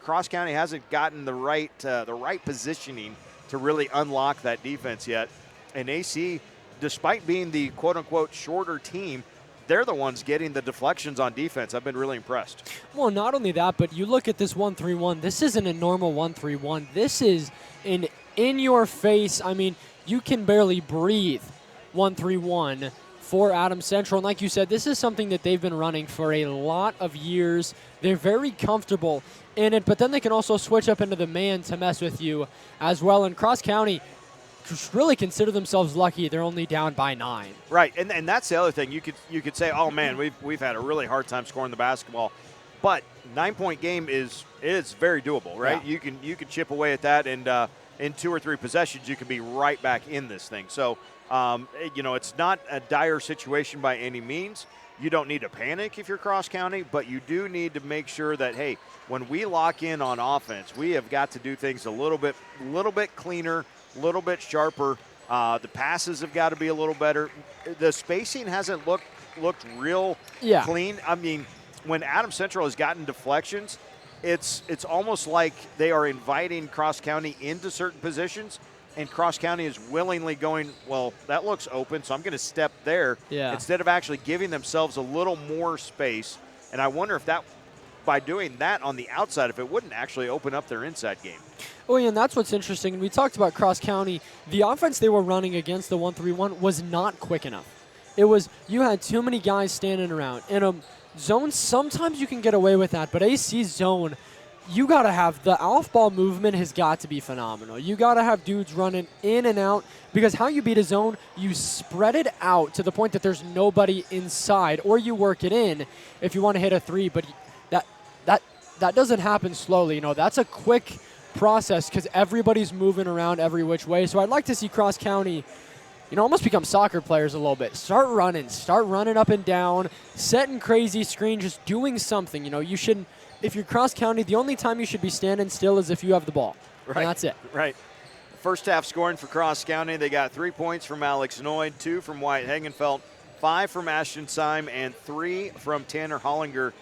Cross County hasn't gotten the right positioning to really unlock that defense yet. And AC, despite being the quote-unquote shorter team, they're the ones getting the deflections on defense. I've been really impressed. Well, not only that, but you look at this 1-3-1. This isn't a normal 1-3-1. This is an in-your-face, I mean, you can barely breathe 1-3-1 for Adams Central. And like you said, this is something that they've been running for a lot of years. They're very comfortable in it, but then they can also switch up into the man to mess with you as well. And Cross County really consider themselves lucky they're only down by 9. Right, and that's the other thing. You could say, oh man, we've had a really hard time scoring the basketball, but 9-point game is very doable, right? Yeah. You can chip away at that, and in 2 or 3 possessions you can be right back in this thing. So it's not a dire situation by any means. You don't need to panic if you're Cross County, but you do need to make sure that, hey, when we lock in on offense, we have got to do things a little bit cleaner, a little bit sharper. The passes have got to be a little better. The spacing hasn't looked real clean. I mean, when Adams Central has gotten deflections, it's almost like they are inviting Cross County into certain positions, and Cross County is willingly going, well, that looks open, so I'm going to step there, instead of actually giving themselves a little more space. And I wonder if that, by doing that on the outside, if it wouldn't actually open up their inside game. Oh, yeah, and that's what's interesting. We talked about Cross County. The offense they were running against the 1-3-1 was not quick enough. It was, you had too many guys standing around. In a zone, sometimes you can get away with that, but AC zone, you got to have the off-ball movement has got to be phenomenal. You got to have dudes running in and out, because how you beat a zone, you spread it out to the point that there's nobody inside, or you work it in if you want to hit a 3, but that doesn't happen slowly. That's a quick process because everybody's moving around every which way. So I'd like to see Cross County, almost become soccer players a little bit. Start running up and down, setting crazy screens, just doing something. You shouldn't, if you're Cross County, the only time you should be standing still is if you have the ball. Right. And that's it. Right. First half scoring for Cross County, they got 3 points from Alex Noyd, 2 from Wyatt Hagenfeld, 5 from Ashton Syme, and 3 from Tanner Hollinger.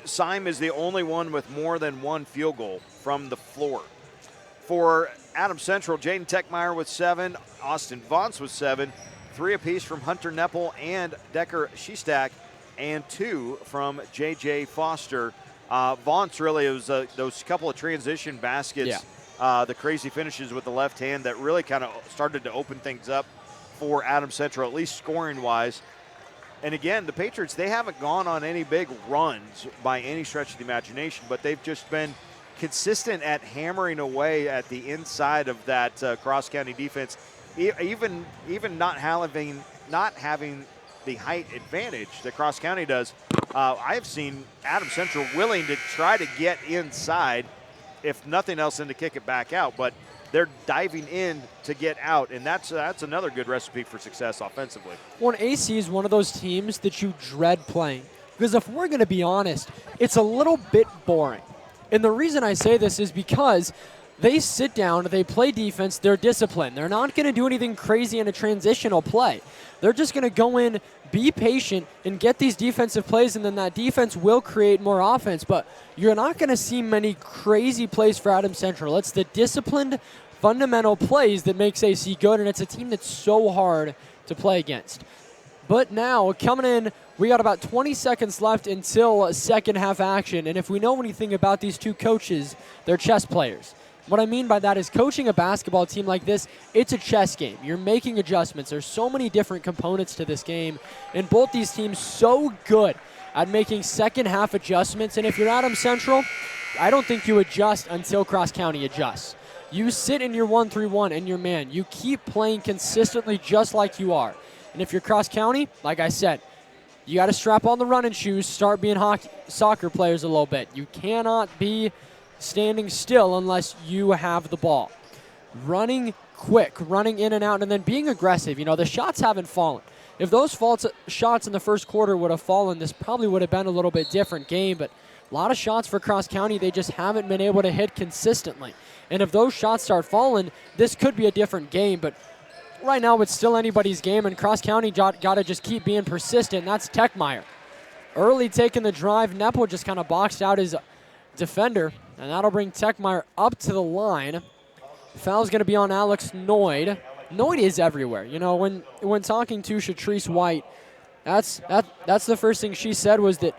Syme is the only one with more than 1 field goal from the floor. For Adams Central, Jaden Techmeyer with 7, Austin Vance with 7, 3 apiece from Hunter Neppel and Decker Shestak, and 2 from J.J. Foster. Vance really was those couple of transition baskets, the crazy finishes with the left hand that really kind of started to open things up for Adams Central, at least scoring-wise. And again, the Patriots, they haven't gone on any big runs by any stretch of the imagination, but they've just been consistent at hammering away at the inside of that cross-county defense, even not having the height advantage that Cross County does. I've seen Adams Central willing to try to get inside, if nothing else, than to kick it back out, but they're diving in to get out, and that's another good recipe for success offensively. Well, AC is one of those teams that you dread playing, because if we're going to be honest, it's a little bit boring. And the reason I say this is because they sit down, they play defense, they're disciplined. They're not going to do anything crazy in a transitional play. They're just going to go in, be patient, and get these defensive plays, and then that defense will create more offense. But you're not going to see many crazy plays for Adams Central. It's the disciplined, fundamental plays that makes AC good, and it's a team that's so hard to play against. But now, coming in, we got about 20 seconds left until second half action, and if we know anything about these two coaches, they're chess players. What I mean by that is coaching a basketball team like this, it's a chess game. You're making adjustments. There's so many different components to this game, and both these teams so good at making second half adjustments. And if you're Adams Central, I don't think you adjust until Cross County adjusts. You sit in your 1-3-1 and your man. You keep playing consistently just like you are. And if you're Cross County, like I said, you got to strap on the running shoes, start being soccer players a little bit. You cannot be standing still unless you have the ball. Running quick, running in and out, and then being aggressive. You know, the shots haven't fallen. If those shots in the first quarter would have fallen, this probably would have been a little bit different game, but a lot of shots for Cross County they just haven't been able to hit consistently. And if those shots start falling, this could be a different game, but right now it's still anybody's game, and Cross County got to just keep being persistent, and that's Techmeyer. Early taking the drive, Nepple just kind of boxed out his defender, and that'll bring Techmeyer up to the line. Foul's going to be on Alex Noyd. Noyd is everywhere. You know, when talking to Shatrice White, that's the first thing she said was that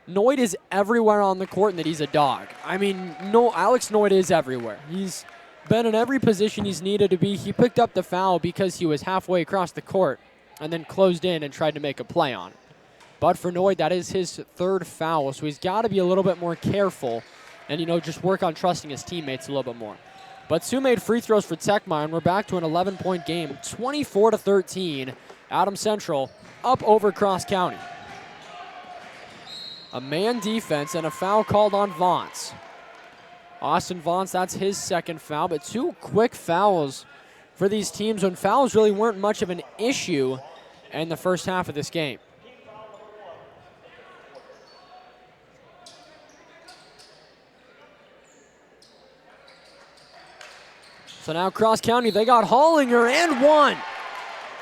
Noyd is everywhere on the court and that he's a dog. I mean, Alex Noyd is everywhere. He's been in every position he's needed to be. He picked up the foul because he was halfway across the court and then closed in and tried to make a play on it. But for Noyd, that is his third foul, so he's got to be a little bit more careful and, you know, just work on trusting his teammates a little bit more. But Sue made free throws for Techmeyer, and we're back to an 11-point game. 24-13, Adams Central up over Cross County. A man defense and a foul called on Vance. Austin Vance, that's his second foul, but two quick fouls for these teams when fouls really weren't much of an issue in the first half of this game. So now Cross County, they got Hollinger and one.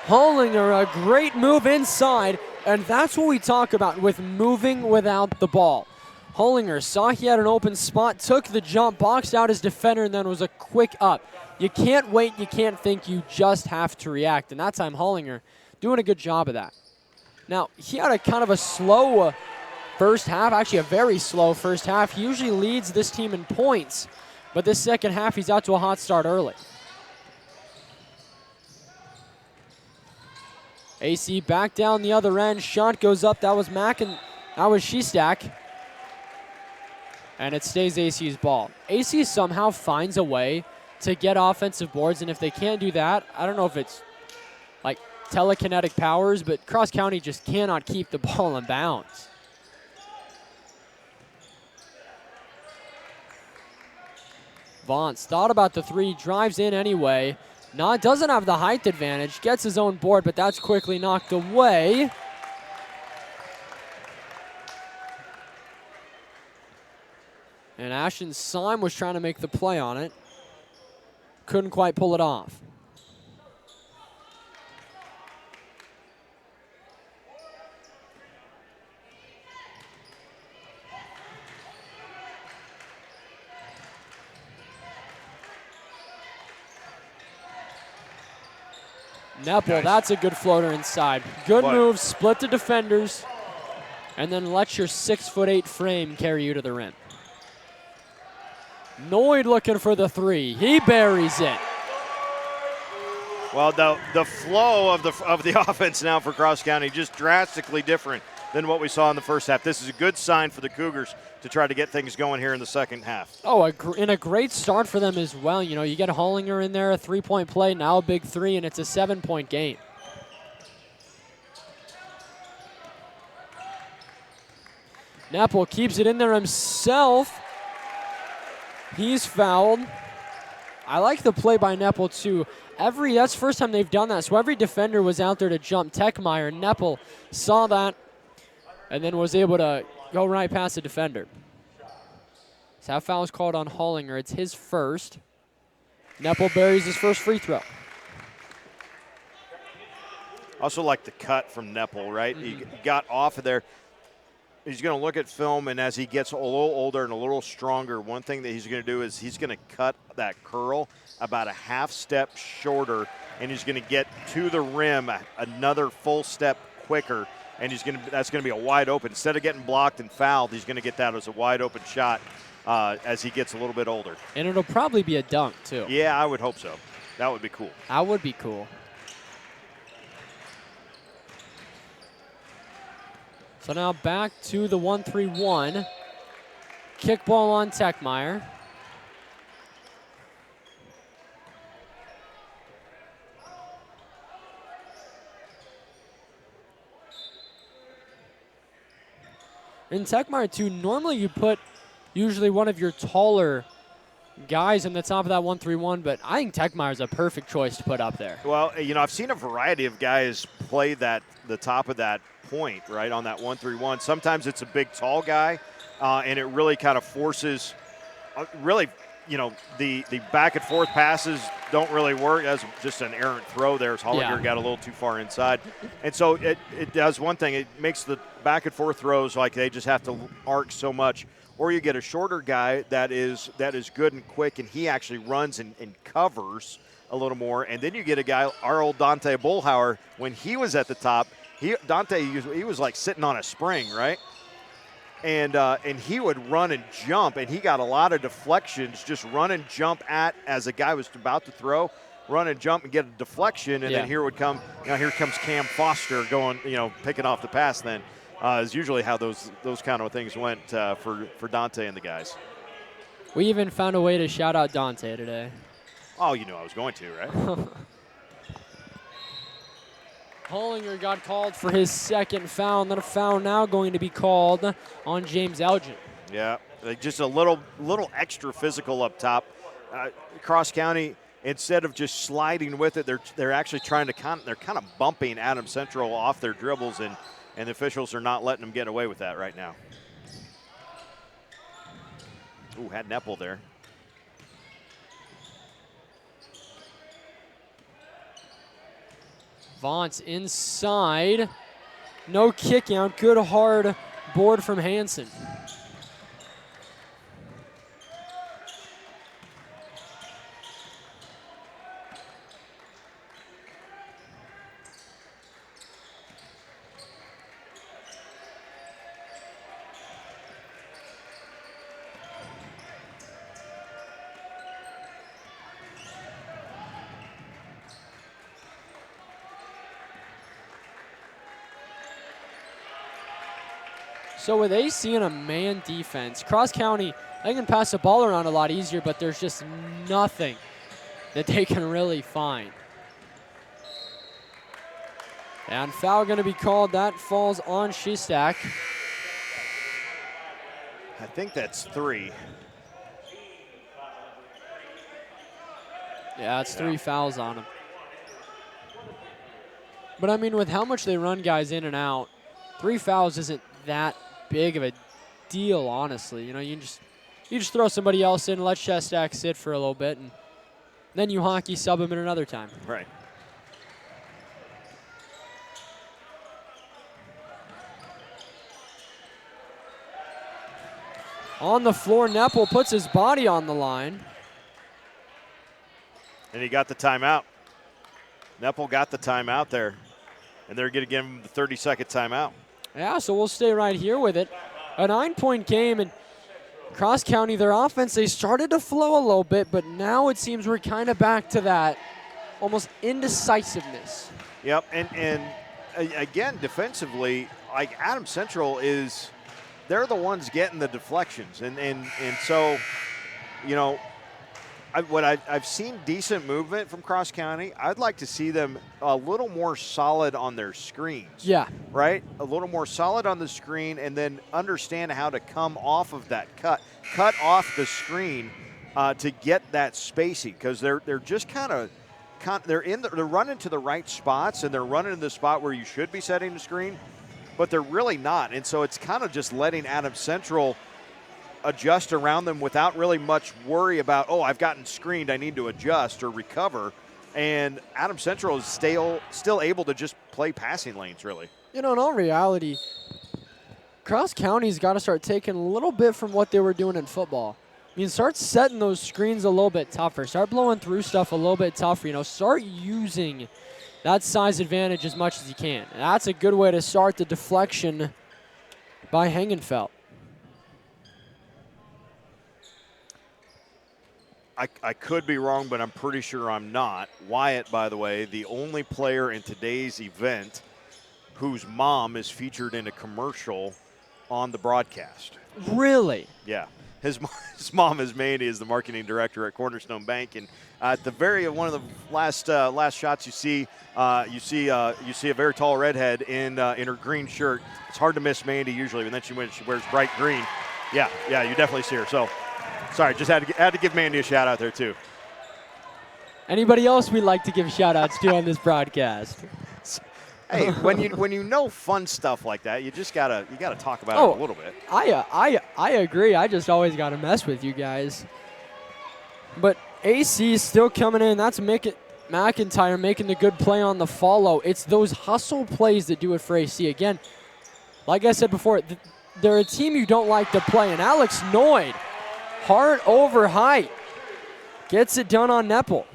Hollinger, a great move inside, and that's what we talk about with moving without the ball. Hollinger saw he had an open spot, took the jump, boxed out his defender, and then was a quick up. You can't wait, you can't think, you just have to react. And that time Hollinger doing a good job of that. Now, he had a kind of a slow first half, actually a very slow first half. He usually leads this team in points, but this second half he's out to a hot start early. AC back down the other end, shot goes up, that was Shestack. And it stays AC's ball. AC somehow finds a way to get offensive boards, and if they can't do that, I don't know if it's like telekinetic powers, but Cross County just cannot keep the ball in bounds. Vance thought about the three, drives in anyway. Doesn't have the height advantage, gets his own board, but that's quickly knocked away. And Ashton Syme was trying to make the play on it. Couldn't quite pull it off. Nepple, that's a good floater inside. Good move, split the defenders, and then let your 6'8" frame carry you to the rim. Noyd looking for the three. He buries it. Well, the flow of the offense now for Cross County just drastically different than what we saw in the first half. This is a good sign for the Cougars to try to get things going here in the second half. Oh, and a great start for them as well. You know, you get Hollinger in there, a 3-point play, now a big 3, and it's a 7-point game. Nepple keeps it in there himself. He's fouled. I like the play by Nepple too. That's the first time they've done that. So every defender was out there to jump Techmeyer. Nepple saw that and then was able to go right past the defender. So that foul is called on Hollinger. It's his first. Nepple buries his first free throw. Also like the cut from Nepple, right? He got off of there. He's going to look at film, and as he gets a little older and a little stronger, one thing that he's going to do is he's going to cut that curl about a half step shorter, and he's going to get to the rim another full step quicker, and that's going to be a wide open. Instead of getting blocked and fouled, he's going to get that as a wide open shot as he gets a little bit older. And it'll probably be a dunk, too. Yeah, I would hope so. That would be cool. That would be cool. So now back to the 1-3-1. Kickball on Techmeyer. In Techmeyer, too, normally you put usually one of your taller guys in the top of that 1-3-1, but I think Techmeyer's a perfect choice to put up there. Well, you know, I've seen a variety of guys play the top of that point, right, on that 1-3-1. Sometimes it's a big, tall guy, and it really kind of forces, you know, the back and forth passes don't really work. That's just an errant throw there as Hollinger got a little too far inside. And so it does one thing. It makes the back and forth throws like they just have to arc so much. Or you get a shorter guy that is good and quick, and he actually runs and covers a little more. And then you get a guy, our old Dante Bullhauer, when he was at the top, he was like sitting on a spring, right? And he would run and jump, and he got a lot of deflections, just run and jump as a guy was about to throw, run and jump and get a deflection, and then here comes Cam Foster going, picking off the pass then. Is usually how those kind of things went for Dante and the guys. We even found a way to shout out Dante today. Oh, you know I was going to, right? Hollinger got called for his second foul, and then a foul now going to be called on James Elgin. Yeah, just a little extra physical up top. Cross County, instead of just sliding with it, they're actually trying to they're kind of bumping Adams Central off their dribbles, and the officials are not letting them get away with that right now. Ooh, had Nepple there. Vaughns inside. No kick out. Good hard board from Hansen. So with AC and a man defense, Cross County, they can pass the ball around a lot easier, but there's just nothing that they can really find. And foul going to be called. That falls on Shistak. I think that's 3. Yeah, it's 3 fouls on him. But I mean, with how much they run guys in and out, 3 fouls isn't that big of a deal, honestly. You just throw somebody else in, let Shestak sit for a little bit, and then you hockey sub him in another time. Right. On the floor, Nepple puts his body on the line. And he got the timeout. Nepple got the timeout there, and they're going to give him the 30-second timeout. Yeah, so we'll stay right here with it. A 9-point game, and Cross County, their offense, they started to flow a little bit, but now it seems we're kind of back to that almost indecisiveness. Yep, and again, defensively, like Adam Central they're the ones getting the deflections. And so, you know, I've seen decent movement from Cross County. I'd like to see them a little more solid on their screens. Yeah. Right? A little more solid on the screen, and then understand how to come off of that cut off the screen to get that spacing, because they're just they're running to the right spots, and they're running in the spot where you should be setting the screen, but they're really not. And so it's kind of just letting Adam Central adjust around them without really much worry about, oh, I've gotten screened, I need to adjust or recover. And Adam Central is still able to just play passing lanes, really. You know, in all reality, Cross County's got to start taking a little bit from what they were doing in football. I mean, start setting those screens a little bit tougher. Start blowing through stuff a little bit tougher. You know, start using that size advantage as much as you can. And that's a good way to start the deflection by Hengenfeld. I could be wrong, but I'm pretty sure I'm not. Wyatt, by the way, the only player in today's event whose mom is featured in a commercial on the broadcast. Really? Yeah. His mom is Mandy, is the marketing director at Cornerstone Bank, and at the very one of the last shots you see a very tall redhead in her green shirt. It's hard to miss Mandy usually, but then she wears bright green. Yeah, you definitely see her. So, sorry, just had to give Mandy a shout out there too. Anybody else we'd like to give shout outs to on this broadcast? Hey, when you know fun stuff like that, you gotta talk about it a little bit. I agree. I just always gotta mess with you guys. But AC is still coming in. That's McIntyre making the good play on the follow. It's those hustle plays that do it for AC. Again, like I said before, they're a team you don't like to play. And Alex Noyd, heart over height, gets it done on Nepple.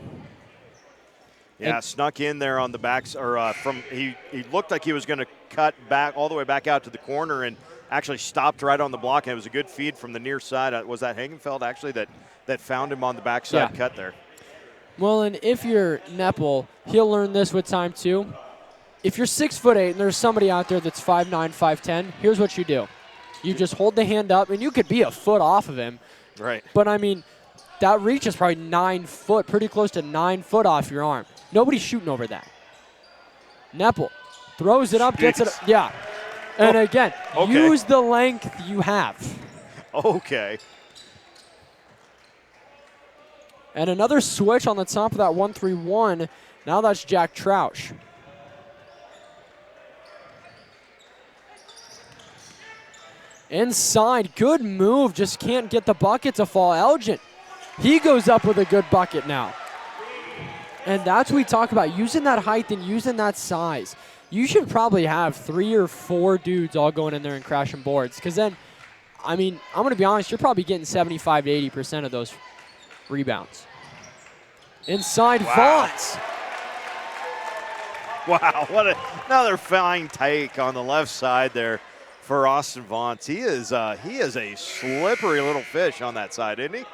Yeah, snuck in there on the backs, or he looked like he was going to cut back all the way back out to the corner, and actually stopped right on the block. And it was a good feed from the near side. Was that Hengenfeld actually that found him on the backside cut there? Well, and if you're Nepple, he'll learn this with time too. If you're 6'8" and there's somebody out there that's 5'9", 5'10", here's what you do: you just hold the hand up, and you could be a foot off of him. Right. But I mean, that reach is probably 9 foot, pretty close to 9 foot off your arm. Nobody's shooting over that. Nepple throws it up, gets it. Yeah. And again, use the length you have. Okay. And another switch on the top of that 1-3-1. Now that's Jack Troush. Inside, good move, just can't get the bucket to fall. Elgin, he goes up with a good bucket now. And that's what we talk about, using that height and using that size. You should probably have 3 or 4 dudes all going in there and crashing boards, because then, I mean, I'm going to be honest, you're probably getting 75 to 80% of those rebounds. Inside, Vaught's. Wow, what another fine take on the left side there for Austin Vaught's. He is a slippery little fish on that side, isn't he?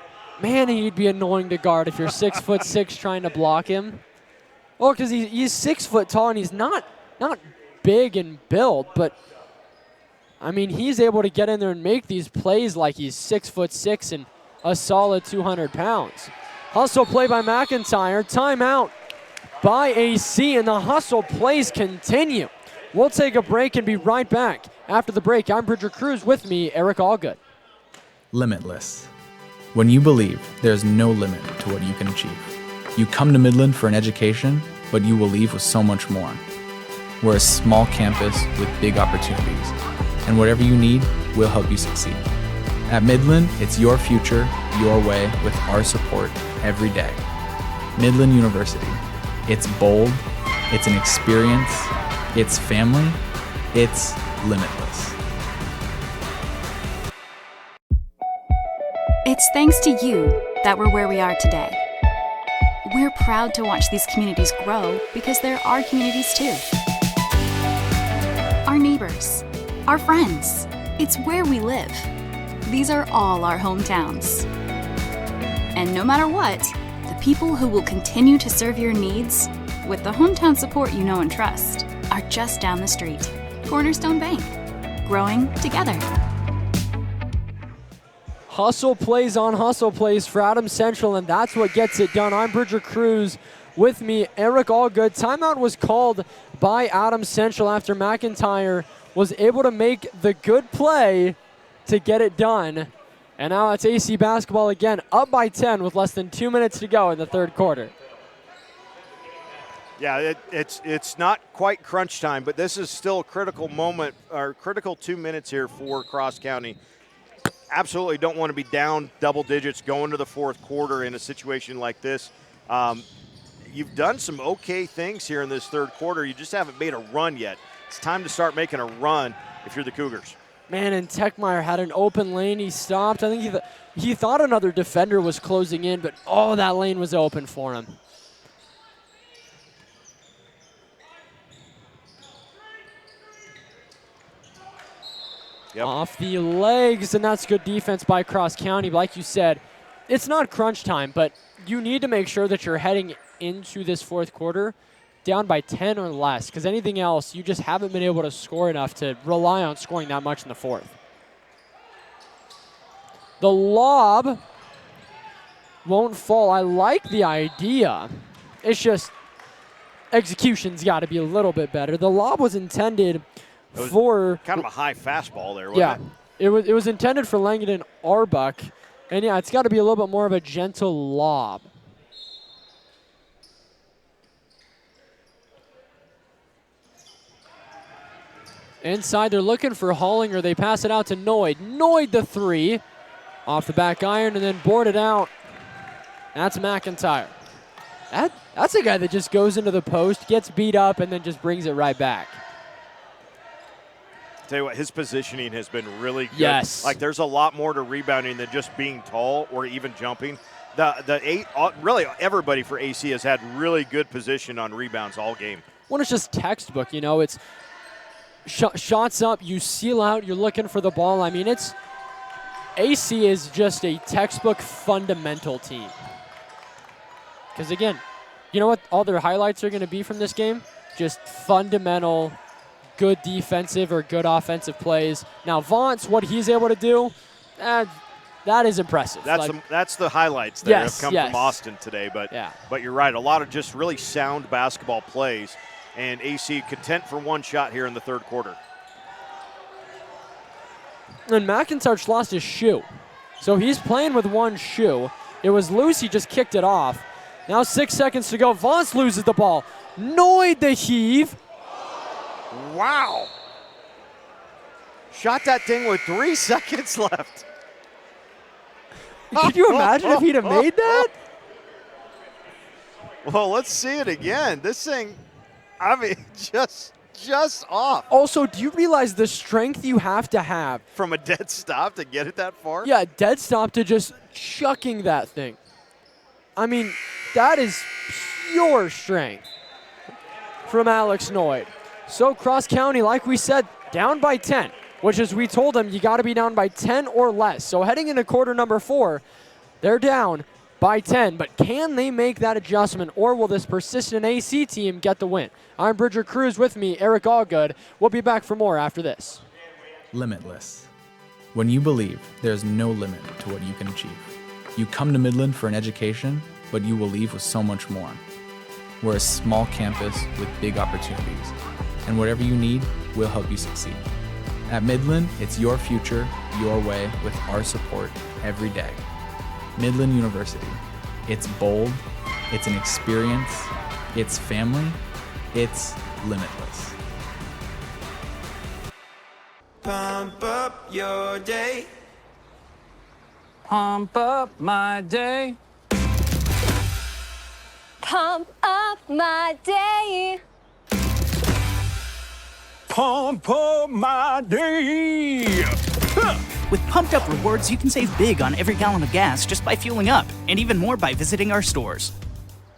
Man, he'd be annoying to guard if you're 6'6" trying to block him. Well, because he's 6 foot tall and he's not big in build, but I mean, he's able to get in there and make these plays like he's 6'6" and a solid 200 pounds. Hustle play by McIntyre. Timeout by AC, and the hustle plays continue. We'll take a break and be right back. After the break, I'm Bridger Cruz. With me, Eric Allgood. Limitless. When you believe, there's no limit to what you can achieve. You come to Midland for an education, but you will leave with so much more. We're a small campus with big opportunities, and whatever you need, we'll help you succeed. At Midland, it's your future, your way, with our support every day. Midland University. It's bold, it's an experience, it's family, it's limitless. It's thanks to you that we're where we are today. We're proud to watch these communities grow because they're our communities too. Our neighbors, our friends, it's where we live. These are all our hometowns. And no matter what, the people who will continue to serve your needs with the hometown support you know and trust are just down the street. Cornerstone Bank. Growing together. Hustle plays on hustle plays for Adams Central, and that's what gets it done. I'm Bridger Cruz. With me, Eric Allgood. Timeout was called by Adams Central after McIntyre was able to make the good play to get it done. And now it's AC basketball again, up by 10 with less than 2 minutes to go in the third quarter. Yeah, it's not quite crunch time, but this is still a critical moment, or critical 2 minutes here for Cross County. Absolutely don't want to be down double digits going to the fourth quarter in a situation like this. You've done some okay things here in this third quarter. You just haven't made a run yet. It's time to start making a run if you're the Cougars. Man, and Techmeyer had an open lane. He stopped. I think he thought another defender was closing in, but that lane was open for him. Yep. Off the legs, and that's good defense by Cross County. But like you said, it's not crunch time, but you need to make sure that you're heading into this fourth quarter down by 10 or less, because anything else, you just haven't been able to score enough to rely on scoring that much in the fourth. The lob won't fall. I like the idea. It's just execution's got to be a little bit better. The lob was intended for kind of a high fastball there, wasn't it? It was intended for Langdon Arbuck, and yeah, it's got to be a little bit more of a gentle lob. Inside, they're looking for Hollinger. They pass it out to Noyd. Noyd the three. Off the back iron and then boarded out. That's McIntyre. That's a guy that just goes into the post, gets beat up, and then just brings it right back. Tell you what, his positioning has been really good. Yes. Like, there's a lot more to rebounding than just being tall or even jumping. The eight, really everybody for AC has had really good position on rebounds all game. Well, it's just textbook, it's shots up, you seal out, you're looking for the ball. I mean, AC is just a textbook fundamental team. Because again, you know what all their highlights are going to be from this game? Just fundamental, good defensive or good offensive plays. Now, Vaughn's, what he's able to do, that is impressive. That's the highlights that have come yes. from Austin today. But you're right, a lot of just really sound basketball plays. And AC content for one shot here in the third quarter. And McIntyre lost his shoe. So he's playing with one shoe. It was loose, he just kicked it off. Now 6 seconds to go. Vance loses the ball. Noyd the heave. Wow. Shot that thing with 3 seconds left. Could you imagine if he'd have made that? Well, let's see it again. This thing, I mean, just off. Also, do you realize the strength you have to have? From a dead stop to get it that far? Yeah, dead stop to just chucking that thing. I mean, that is pure strength from Alex Noyd. So Cross County, like we said, down by 10, which is we told them you got to be down by 10 or less. So heading into quarter number 4, they're down by 10, but can they make that adjustment, or will this persistent AC team get the win? I'm Bridger Cruz, with me, Eric Allgood. We'll be back for more after this. Limitless. When you believe there's no limit to what you can achieve. You come to Midland for an education, but you will leave with so much more. We're a small campus with big opportunities, and whatever you need, we'll help you succeed. At Midland, it's your future, your way, with our support every day. Midland University. It's bold, it's an experience, it's family, it's limitless. Pump up your day. Pump up my day. Pump up my day. Pump up my day. With Pumped Up Rewards, you can save big on every gallon of gas just by fueling up, and even more by visiting our stores.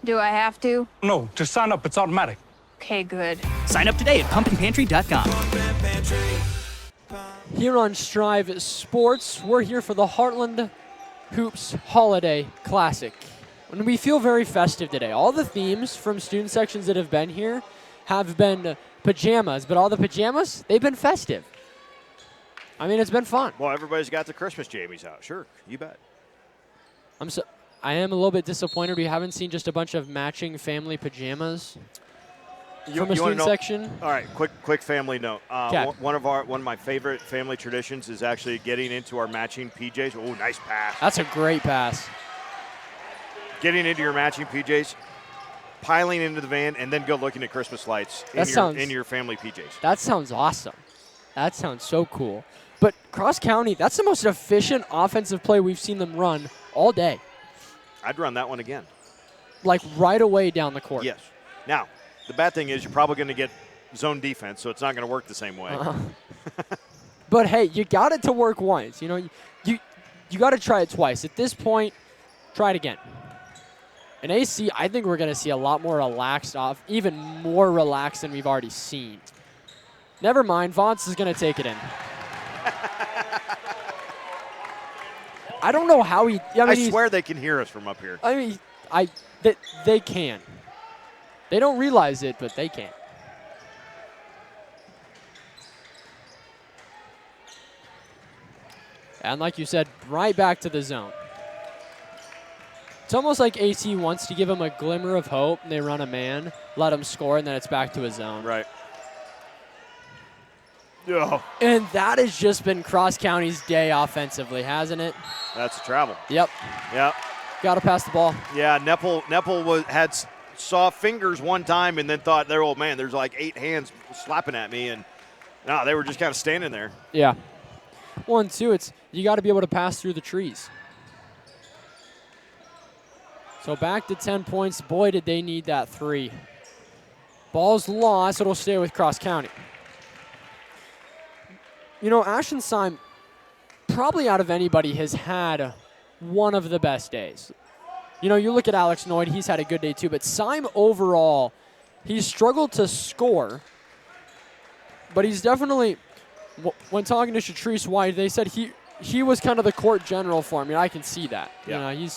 Do I have to? No, just sign up. It's automatic. Okay, good. Sign up today at pumpkinpantry.com. Here on Strive Sports, we're here for the Heartland Hoops Holiday Classic. And we feel very festive today. All the themes from student sections that have been here have been pajamas, but all the pajamas, they've been festive. I mean, it's been fun. Well, everybody's got the Christmas jammies out. Sure, you bet. I am a little bit disappointed we haven't seen just a bunch of matching family pajamas from a student section. All right, quick family note. Okay. One of my favorite family traditions is actually getting into our matching PJs. Oh, nice pass. That's a great pass. Getting into your matching PJs, piling into the van, and then go looking at Christmas lights in your family PJs. That sounds awesome. That sounds so cool. But Cross County, that's the most efficient offensive play we've seen them run all day. I'd run that one again. Like right away down the court. Yes. Now, the bad thing is you're probably going to get zone defense, so it's not going to work the same way. But hey, you got it to work once. You know, you got to try it twice. At this point, try it again. In AC, I think we're going to see a lot more relaxed off, even more relaxed than we've already seen. Never mind, Vance is going to take it in. I don't know how he. I swear they can hear us from up here. I mean, they can. They don't realize it, but they can. And like you said, right back to the zone. It's almost like AC wants to give him a glimmer of hope, and they run a man, let him score, and then it's back to his zone. Right. Oh. And that has just been Cross County's day offensively, hasn't it? That's a travel. Yep. Yep. Got to pass the ball. Yeah, Nepal had soft fingers one time and then thought, oh man, there's like 8 hands slapping at me, and no, they were just kind of standing there. Yeah. 1, 2, you got to be able to pass through the trees. So back to 10 points. Boy, did they need that 3. Ball's lost. It'll stay with Cross County. You know, Ashton Syme, probably out of anybody, has had one of the best days. You know, you look at Alex Noyd, he's had a good day too, but Syme overall, he's struggled to score, but he's definitely, when talking to Shatrice White, they said he was kind of the court general for him, and I can see that. Yeah. You know,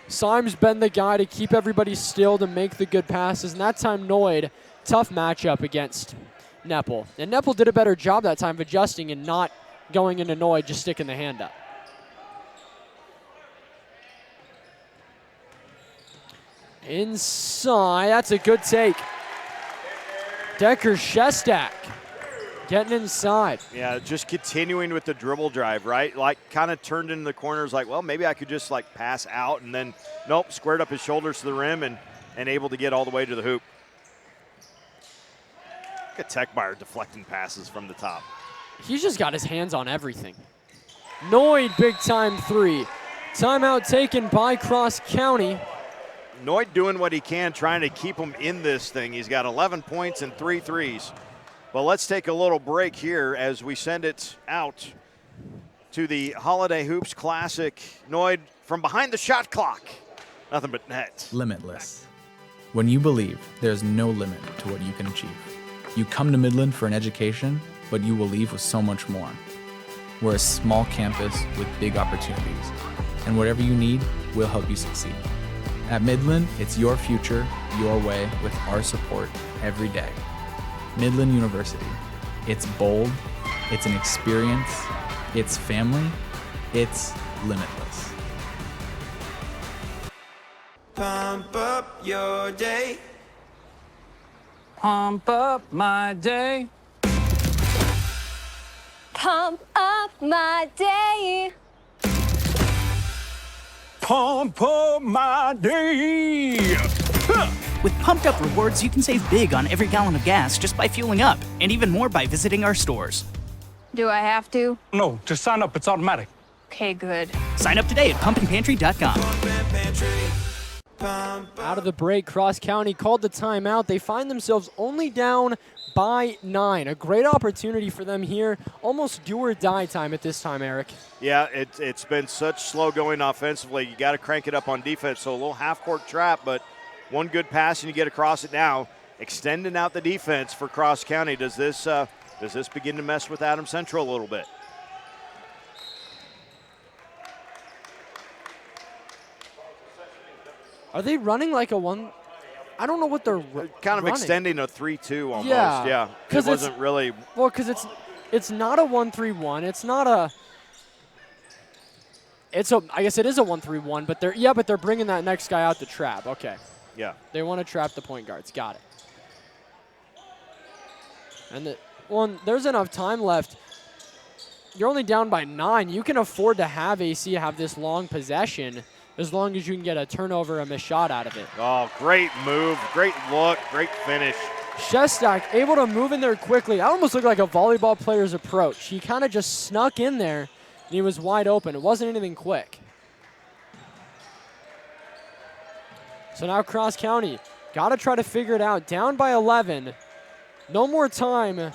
Syme's been the guy to keep everybody still, to make the good passes, and that time Noyd, tough matchup against Nepal. And Nepal did a better job that time of adjusting and not going into Noyd, just sticking the hand up. Inside, that's a good take. Decker Shestak getting inside. Yeah, just continuing with the dribble drive, right? Like kind of turned into the corners like, well, maybe I could just like pass out, and then nope, squared up his shoulders to the rim and able to get all the way to the hoop. Look at Techmeyer deflecting passes from the top. He's just got his hands on everything. Noyd, big time 3. Timeout taken by Cross County. Noyd doing what he can, trying to keep him in this thing. He's got 11 points and 3 threes. But let's take a little break here as we send it out to the Holiday Hoops Classic. Noyd from behind the shot clock. Nothing but net. Limitless. When you believe there's no limit to what you can achieve. You come to Midland for an education, but you will leave with so much more. We're a small campus with big opportunities, and whatever you need, we'll help you succeed. At Midland, it's your future, your way, with our support every day. Midland University. It's bold, it's an experience, it's family, it's limitless. Pump up your day. Pump up my day. Pump up my day. Pump up my day. With Pumped Up Rewards, you can save big on every gallon of gas just by fueling up, and even more by visiting our stores. Do I have to? No, to sign up, it's automatic. Okay, good. Sign up today at pumpandpantry.com. Out of the break, Cross County called the timeout. They find themselves only down by 9. A great opportunity for them here. Almost do or die time at this time, Eric. Yeah, it's been such slow going offensively. You got to crank it up on defense. So a little half-court trap, but one good pass and you get across it now. Extending out the defense for Cross County. Does this begin to mess with Adams Central a little bit? Are they running like a one? I don't know what they're kind of running. extending a 3-2 almost. Yeah. It wasn't really. Well, because it's not a 1-3-1. It's not a. I guess it is a 1-3-1, but they're bringing that next guy out to trap. Okay. Yeah. They want to trap the point guards. Got it. And there's enough time left. You're only down by 9. You can afford to have AC have this long possession as long as you can get a turnover, a missed shot out of it. Oh, great move, great look, great finish. Shestak able to move in there quickly. That almost looked like a volleyball player's approach. He kind of just snuck in there, and he was wide open. It wasn't anything quick. So now Cross County got to try to figure it out. Down by 11. No more time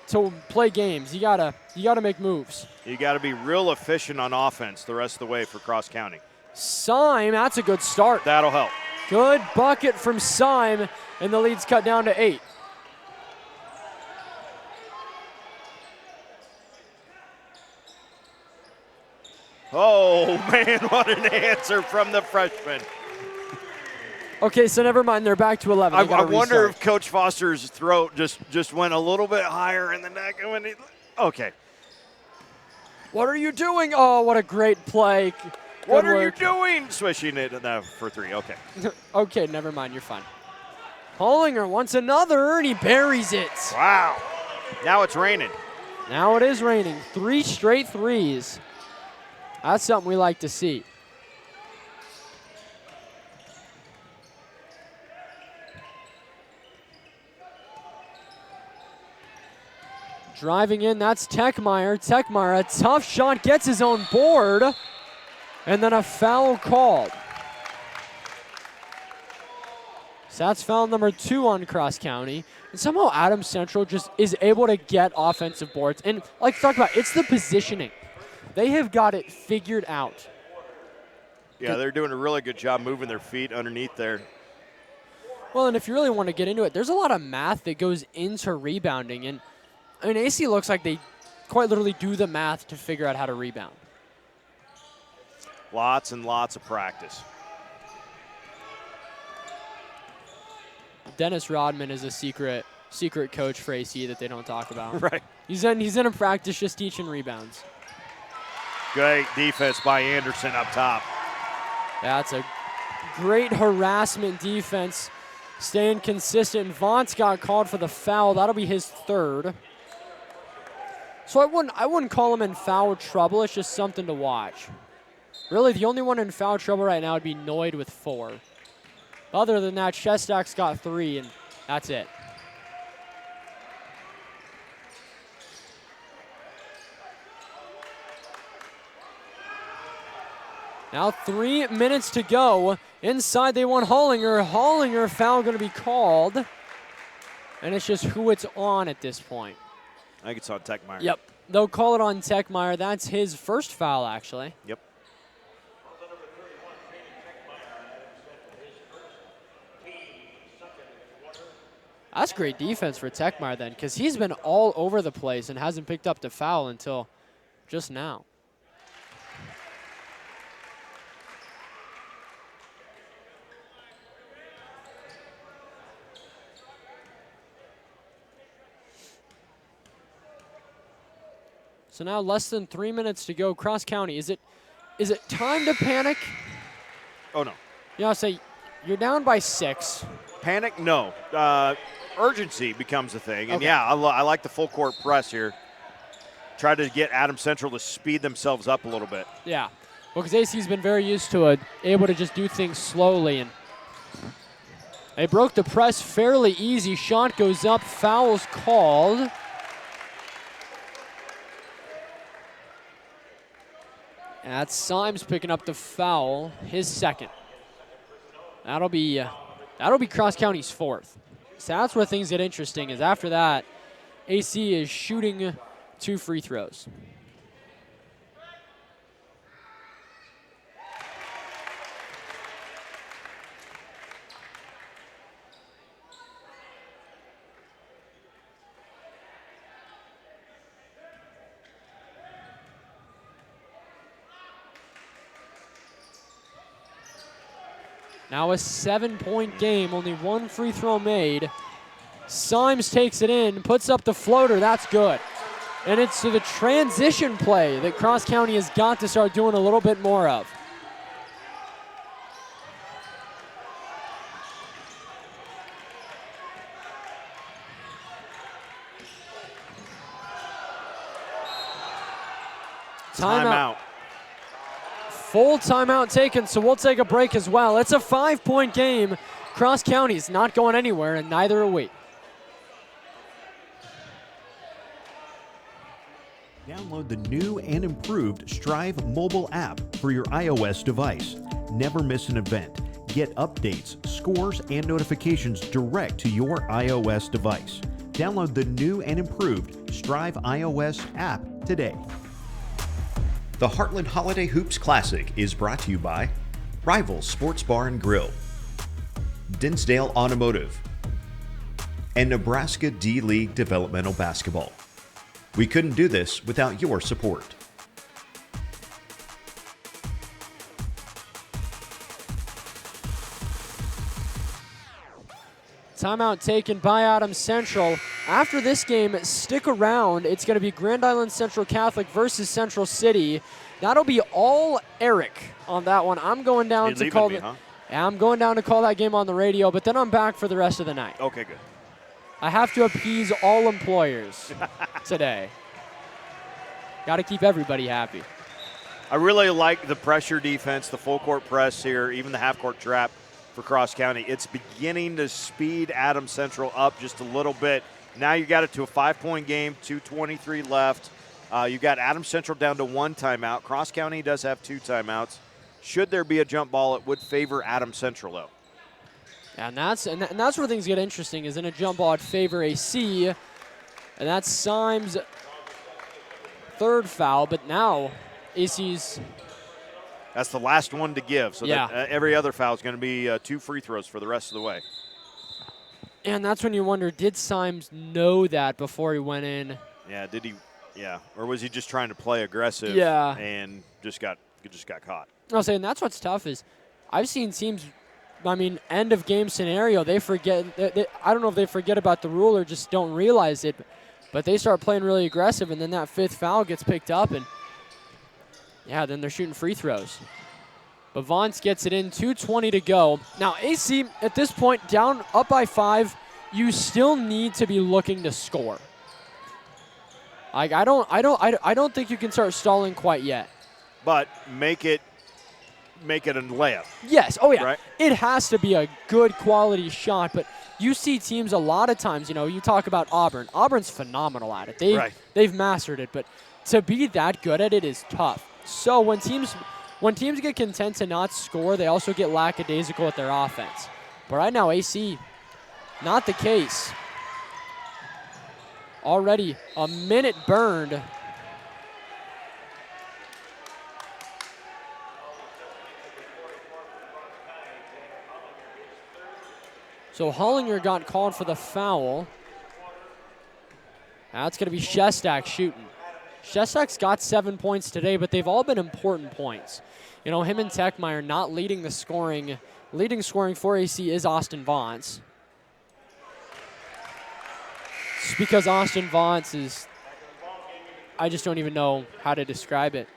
to play games. You gotta make moves. You got to be real efficient on offense the rest of the way for Cross County. Syme, that's a good start. That'll help. Good bucket from Syme, and the lead's cut down to 8. Oh, man, what an answer from the freshman. Okay, so never mind. They're back to 11. I wonder if Coach Foster's throat just went a little bit higher in the neck. Okay. What are you doing? Oh, what a great play. What are you doing? Swishing it for 3. Okay. Okay, never mind. You're fine. Hollinger wants another, and he buries it. Wow. Now it's raining. Now it is raining. 3 straight threes. That's something we like to see. Driving in, that's Techmeyer. Techmeyer, a tough shot, gets his own board, and then a foul called. So that's foul number 2 on Cross County. And somehow Adams Central just is able to get offensive boards. And like we talked about, it's the positioning. They have got it figured out. Yeah, they're doing a really good job moving their feet underneath there. Well, and if you really want to get into it, there's a lot of math that goes into rebounding. And I mean, AC looks like they quite literally do the math to figure out how to rebound. Lots and lots of practice. Dennis Rodman is a secret coach for AC that they don't talk about. Right. He's in a practice just teaching rebounds. Great defense by Anderson up top. That's a great harassment defense. Staying consistent. Vaught's got called for the foul. That'll be his 3rd. So I wouldn't call him in foul trouble. It's just something to watch. Really, the only one in foul trouble right now would be Noid with 4. Other than that, Shestak's got 3, and that's it. Now 3 minutes to go. Inside they want Hollinger. Hollinger foul going to be called. And it's just who it's on at this point. I think it's on Techmeyer. Yep. They'll call it on Techmeyer. That's his first foul, actually. Yep. That's great defense for Techmeyer then, because he's been all over the place and hasn't picked up the foul until just now. So now less than 3 minutes to go. Cross County, is it time to panic? Oh, no. You know, say you're down by 6. Panic? No. Urgency becomes a thing. And Okay. yeah, I like the full court press here. Try to get Adams Central to speed themselves up a little bit. Yeah. Well, because AC's been very used to it, able to just do things slowly. And they broke the press fairly easy. Shot goes up, foul's called. And that's Symes picking up the foul, his 2nd. That'll be Cross County's 4th. So that's where things get interesting, is after that, AC is shooting 2 free throws. Now a 7-point game, only one free throw made. Symes takes it in, puts up the floater, that's good. And it's the transition play that Cross County has got to start doing a little bit more of. Timeout. Full timeout taken, so we'll take a break as well. It's a 5-point game. Cross County's not going anywhere, and neither are we. Download the new and improved Strive mobile app for your iOS device. Never miss an event. Get updates, scores, and notifications direct to your iOS device. Download the new and improved Strive iOS app today. The Heartland Holiday Hoops Classic is brought to you by Rivals Sports Bar and Grill, Dinsdale Automotive, and Nebraska D-League Developmental Basketball. We couldn't do this without your support. Timeout taken by Adams Central. After this game, stick around. It's going to be Grand Island Central Catholic versus Central City. That'll be all Eric on that one. I'm going down to call I'm going down to call that game on the radio, but then I'm back for the rest of the night. Okay, good. I have to appease all employers today. Got to keep everybody happy. I really like the pressure defense, the full court press here, even the half court trap for Cross County. It's beginning to speed Adams Central up just a little bit. Now you got it to a 5-point game, 2:23 left. You got Adams Central down to 1 timeout. Cross County does have 2 timeouts. Should there be a jump ball, it would favor Adams Central, though. And that's where things get interesting, is in a jump ball, it'd favor AC. And that's Symes' 3rd foul, but now AC's... That's the last one to give, so yeah. that, every other foul is going to be 2 free throws for the rest of the way. And that's when you wonder, did Symes know that before he went in? Yeah, did he? Yeah, or was he just trying to play aggressive? Yeah. And just got caught. I was saying that's what's tough is I've seen teams, I mean, end of game scenario, they forget. I don't know if they forget about the rule or just don't realize it, but they start playing really aggressive, and then that 5th foul gets picked up, and yeah, then they're shooting free throws. But Vance gets it in, 2:20 to go. Now AC at this point down up by 5. You still need to be looking to score. Like I don't think you can start stalling quite yet. But make it a layup. Yes. Oh yeah. Right? It has to be a good quality shot. But you see teams a lot of times. You know, you talk about Auburn. Auburn's phenomenal at it. They've mastered it. But to be that good at it is tough. So when teams get content to not score, they also get lackadaisical at their offense. But right now, AC, not the case. Already a minute burned. So Hollinger got called for the foul. That's going to be Shestak shooting. Shestak's got 7 points today, but they've all been important points. You know, him and Techmeyer not leading the scoring. Leading scoring for AC is Austin Vance. It's because Austin Vance is, I just don't even know how to describe it.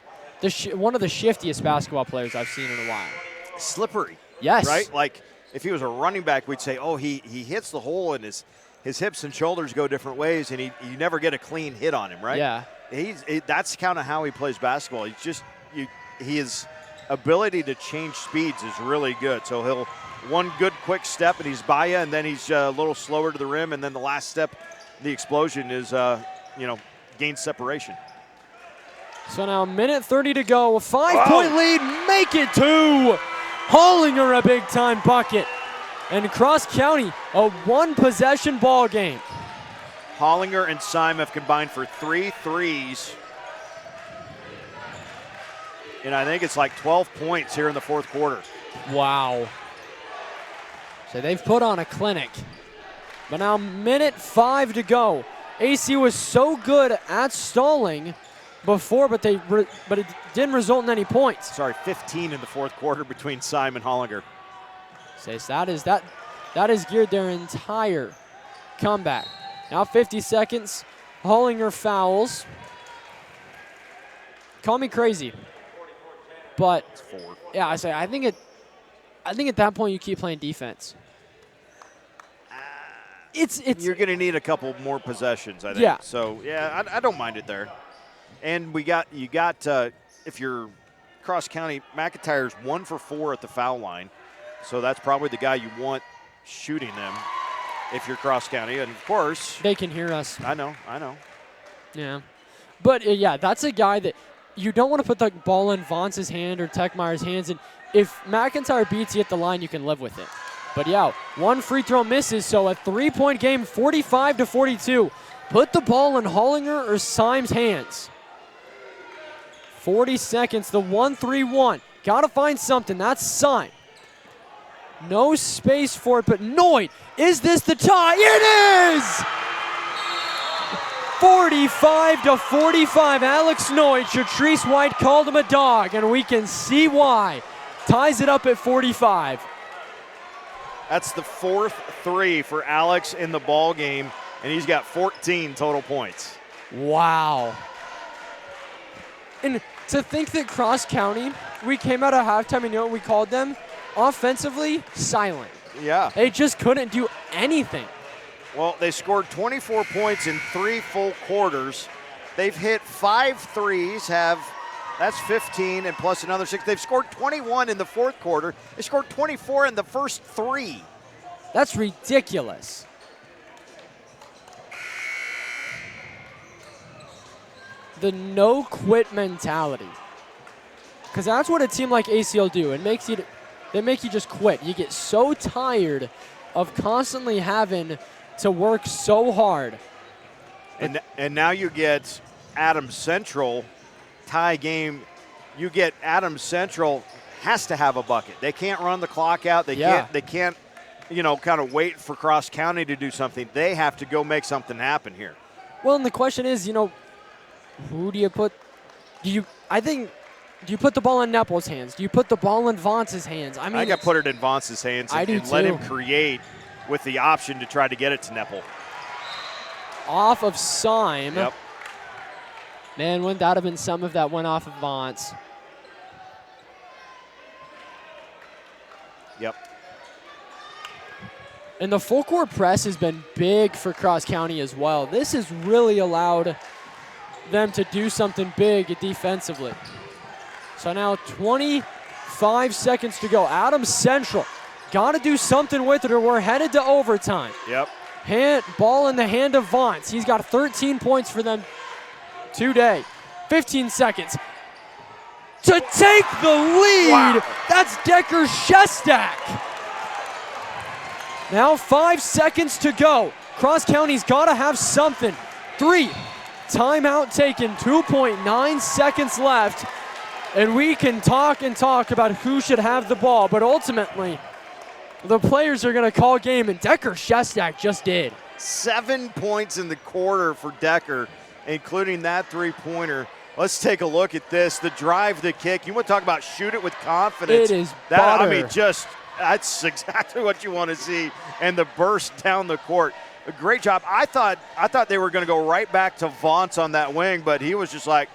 One of the shiftiest basketball players I've seen in a while. Slippery. Yes. Right? Like, if he was a running back, we'd say, oh, he hits the hole and his hips and shoulders go different ways, and you never get a clean hit on him, right? Yeah. That's kind of how he plays basketball. He's just his ability to change speeds is really good. So he'll one good quick step and he's by you, and then he's a little slower to the rim, and then the last step, the explosion is gain separation. So now 1:30 to go, a 5-point lead, make it 2. Hollinger a big time bucket, and Cross County a 1-possession ball game. Hollinger and Syme have combined for 3 threes. And I think it's like 12 points here in the 4th quarter. Wow. So they've put on a clinic. But now 1:05 to go. AC was so good at stalling before, but it didn't result in any points. Sorry, 15 in the 4th quarter between Syme and Hollinger. So that is geared their entire comeback. Now 50 seconds. Hollinger fouls. Call me crazy, but yeah, I think at that point you keep playing defense. It's You're going to need a couple more possessions, I think. Yeah. So yeah, I don't mind it there. And you got if you're Cross County, McIntyre's 1 for 4 at the foul line, so that's probably the guy you want shooting them if you're Cross County. And of course, they can hear us. I know. Yeah, but yeah, that's a guy that you don't want to put the ball in Vance's hand or Techmeyer's hands. And if McIntyre beats you at the line, you can live with it. But yeah, 1 free throw misses, so a 3-point game, 45-42. Put the ball in Hollinger or Symes' hands. 40 seconds, the 1-3-1. Got to find something. That's Symes. No space for it, but Noid, is this the tie? It is! 45-45. Alex Noid, Shatrice White called him a dog, and we can see why. Ties it up at 45. That's the 4th 3 for Alex in the ball game, and he's got 14 total points. Wow. And to think that Cross County, we came out of halftime and you know what we called them? Offensively, silent. Yeah. They just couldn't do anything. Well, they scored 24 points in 3 full quarters. They've hit 5 threes, that's 15 and plus another 6. They've scored 21 in the 4th quarter. They scored 24 in the first 3. That's ridiculous. The no-quit mentality. Because that's what a team like ACL do. They make you just quit. You get so tired of constantly having to work so hard. And now you get Adams Central tie game. You get Adams Central has to have a bucket. They can't run the clock out. They can't kind of wait for Cross County to do something. They have to go make something happen here. Well, and the question is, who do you put? Do you put the ball in Neppel's hands? Do you put the ball in Vance's hands? I got to put it in Vance's hands and let him create with the option to try to get it to Neppel. Off of Syme. Yep. Man, wouldn't that have been some if that went off of Vance? Yep. And the full court press has been big for Cross County as well. This has really allowed them to do something big defensively. So now 25 seconds to go. Adams Central got to do something with it or we're headed to overtime. Yep. Ball in the hand of Vance. He's got 13 points for them today. 15 seconds to take the lead. Wow. That's Decker Shestak. Now 5 seconds to go. Cross County's got to have something. 3. Timeout taken. 2.9 seconds left. And we can talk about who should have the ball, but ultimately, the players are going to call game, and Decker Shestak just did. 7 points in the quarter for Decker, including that 3-pointer. Let's take a look at this. The drive, the kick. You want to talk about shoot it with confidence. It is butter. That's exactly what you want to see. And the burst down the court. A great job. I thought they were going to go right back to Vance on that wing, but he was just like,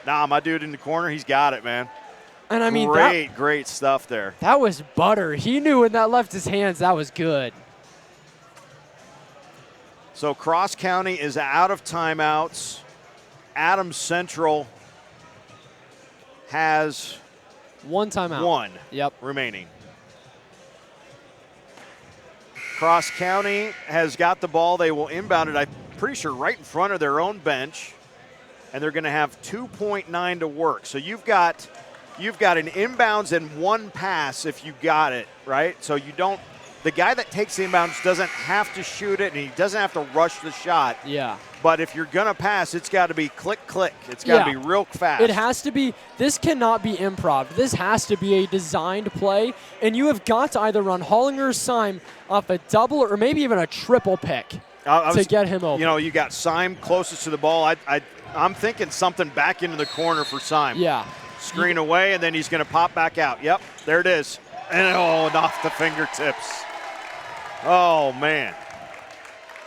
nah, my dude in the corner, he's got it, man. And I mean, great stuff there. That was butter. He knew when that left his hands, that was good. So Cross County is out of timeouts. Adams Central has 1 timeout. 1 Yep. remaining. Cross County has got the ball. They will inbound it, I'm pretty sure, right in front of their own bench. And they're going to have 2.9 to work. So you've got an inbounds and 1 pass if you got it, right? So the guy that takes the inbounds doesn't have to shoot it, and he doesn't have to rush the shot. Yeah. But if you're going to pass, it's got to be click, click. It's got to be real fast. It has to be. This cannot be improv. This has to be a designed play, and you have got to either run Hollinger or Syme off a double or maybe even a triple pick to get him open. You got Syme closest to the ball. I'm thinking something back into the corner for Syme. Yeah. Screen away, and then he's going to pop back out. Yep, there it is. And off the fingertips. Oh, man.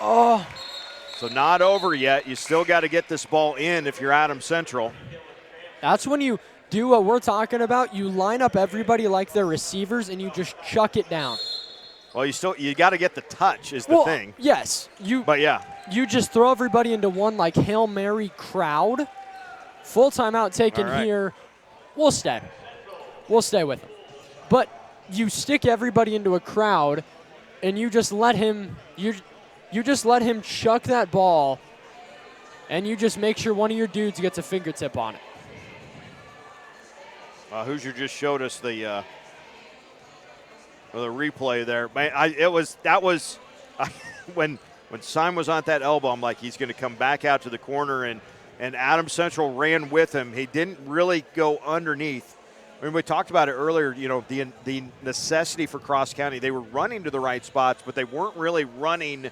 Oh. So not over yet. You still got to get this ball in if you're Adams Central. That's when you do what we're talking about. You line up everybody like they're receivers, and you just chuck it down. Well, you got to get the touch is the thing. Yes. But yeah. You just throw everybody into one like Hail Mary crowd. Full timeout taken here. We'll stay. We'll stay with them. But you stick everybody into a crowd, and you just let him you just let him chuck that ball, and you just make sure one of your dudes gets a fingertip on it. Hoosier just showed us the replay there. Man, when Simon was on that elbow, I'm like, he's going to come back out to the corner, and Adams Central ran with him. He didn't really go underneath. I mean, we talked about it earlier, the necessity for Cross County. They were running to the right spots, but they weren't really running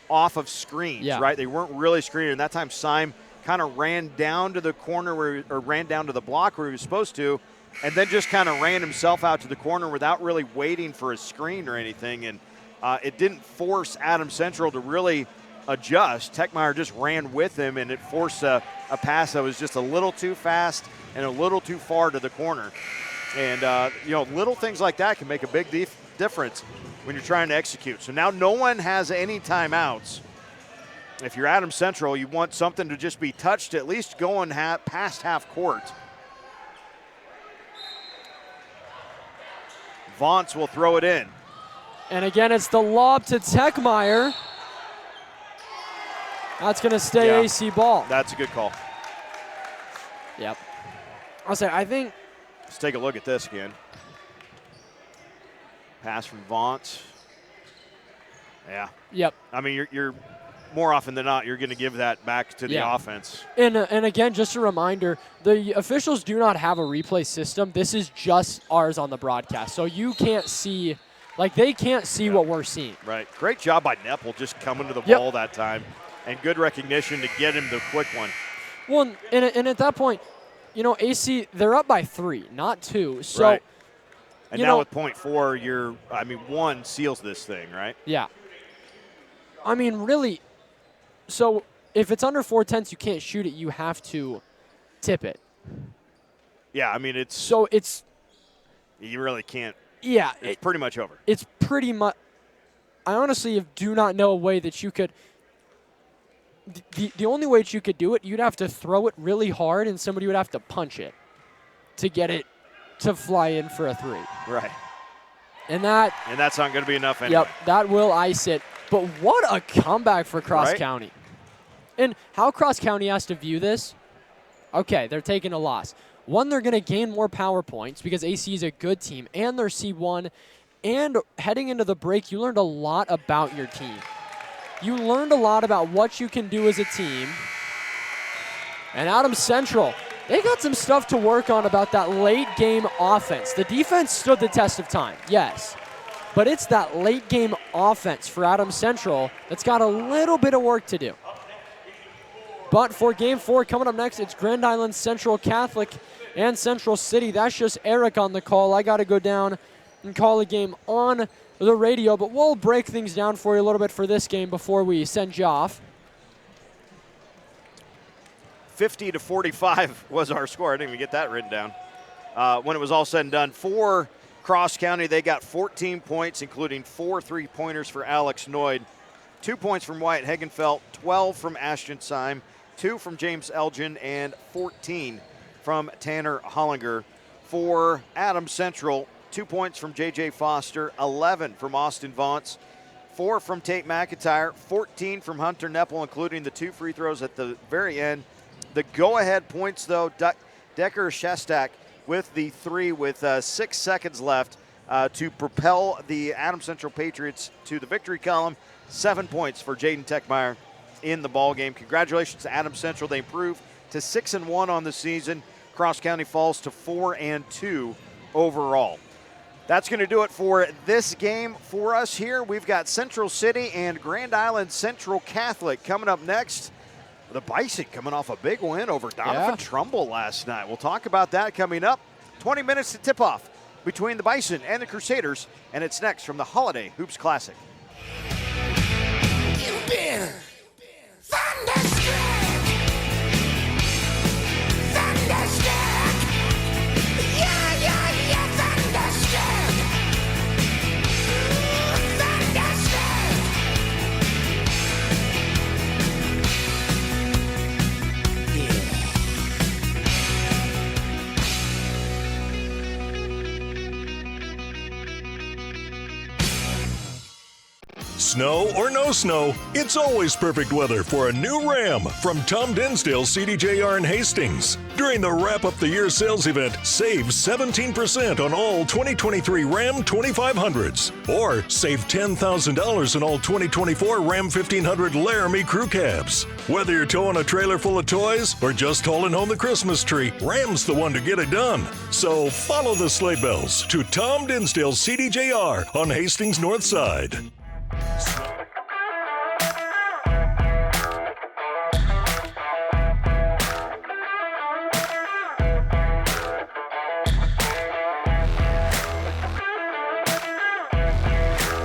off of screens, right? They weren't really screening. And that time, Simon kind of ran down to the corner or ran down to the block where he was supposed to, and then just kind of ran himself out to the corner without really waiting for a screen or anything. And it didn't force Adams Central to really adjust. Techmeyer just ran with him, and it forced a pass that was just a little too fast and a little too far to the corner. And, little things like that can make a big difference when you're trying to execute. So now no one has any timeouts. If you're Adams Central, you want something to just be touched, at least going past half court. Vaunts will throw it in. And again, it's the lob to Techmeyer. That's going to stay AC ball. That's a good call. Yep. I'll say, I think. Let's take a look at this again. Pass from Vaunts. Yeah. Yep. I mean, you're more often than not, you're going to give that back to the offense. And again, just a reminder, the officials do not have a replay system. This is just ours on the broadcast. So you can't see, they can't see what we're seeing. Right. Great job by Nepple just coming to the ball that time. And good recognition to get him the quick one. Well, and at that point, AC, they're up by 3, not 2. So, and now with .4, one seals this thing, right? Yeah. I mean, really, so if it's under 4/10, you can't shoot it. You have to tip it. Yeah, I mean, you really can't. Yeah. It's pretty much over. It's pretty much. I honestly do not know a way that you could. The only way that you could do it, you'd have to throw it really hard, and somebody would have to punch it to get it to fly in for a 3. Right. And that's not going to be enough anyway. Yep, that will ice it. But what a comeback for Cross County. And how Cross County has to view this, okay, they're taking a loss. One, they're going to gain more power points because AC is a good team, and they're C1. And heading into the break, you learned a lot about your team. You learned a lot about what you can do as a team. And Adams Central, they got some stuff to work on about that late game offense. The defense stood the test of time, yes. But it's that late game offense for Adams Central that's got a little bit of work to do. But for Game 4 coming up next, it's Grand Island Central Catholic and Central City. That's just Eric on the call. I got to go down and call a game on the radio, but we'll break things down for you a little bit for this game before we send you off. 50-45 was our score. I didn't even get that written down. When it was all said and done, for Cross County, they got 14 points, including 4 3-pointers for Alex Noyd, 2 points from Wyatt Hegenfeld, 12 from Ashton Syme, 2 from James Elgin, and 14 from Tanner Hollinger. For Adams Central, 2 points from J.J. Foster, 11 from Austin Vaunts, 4 from Tate McIntyre, 14 from Hunter Nepple, including the 2 free throws at the very end. The go-ahead points, though, Decker Shestak with the 3 with 6 seconds left to propel the Adams Central Patriots to the victory column. 7 points for Jaden Techmeyer in the ballgame. Congratulations to Adams Central. They improved to 6-1 on the season. Cross County falls to 4-2 overall. That's going to do it for this game for us here. We've got Central City and Grand Island Central Catholic coming up next. The Bison coming off a big win over Donovan Trumbull last night. We'll talk about that coming up. 20 minutes to tip off between the Bison and the Crusaders, and it's next from the Holiday Hoops Classic. You've been thunderstruck. Thunderstruck. Yeah, thunderstruck. Thunderstruck. Snow or no snow, it's always perfect weather for a new Ram from Tom Dinsdale CDJR in Hastings. During the Wrap Up the Year sales event, save 17% on all 2023 Ram 2500s. Or save $10,000 on all 2024 Ram 1500 Laramie Crew Cabs. Whether you're towing a trailer full of toys or just hauling home the Christmas tree, Ram's the one to get it done. So follow the sleigh bells to Tom Dinsdale CDJR on Hastings North Side.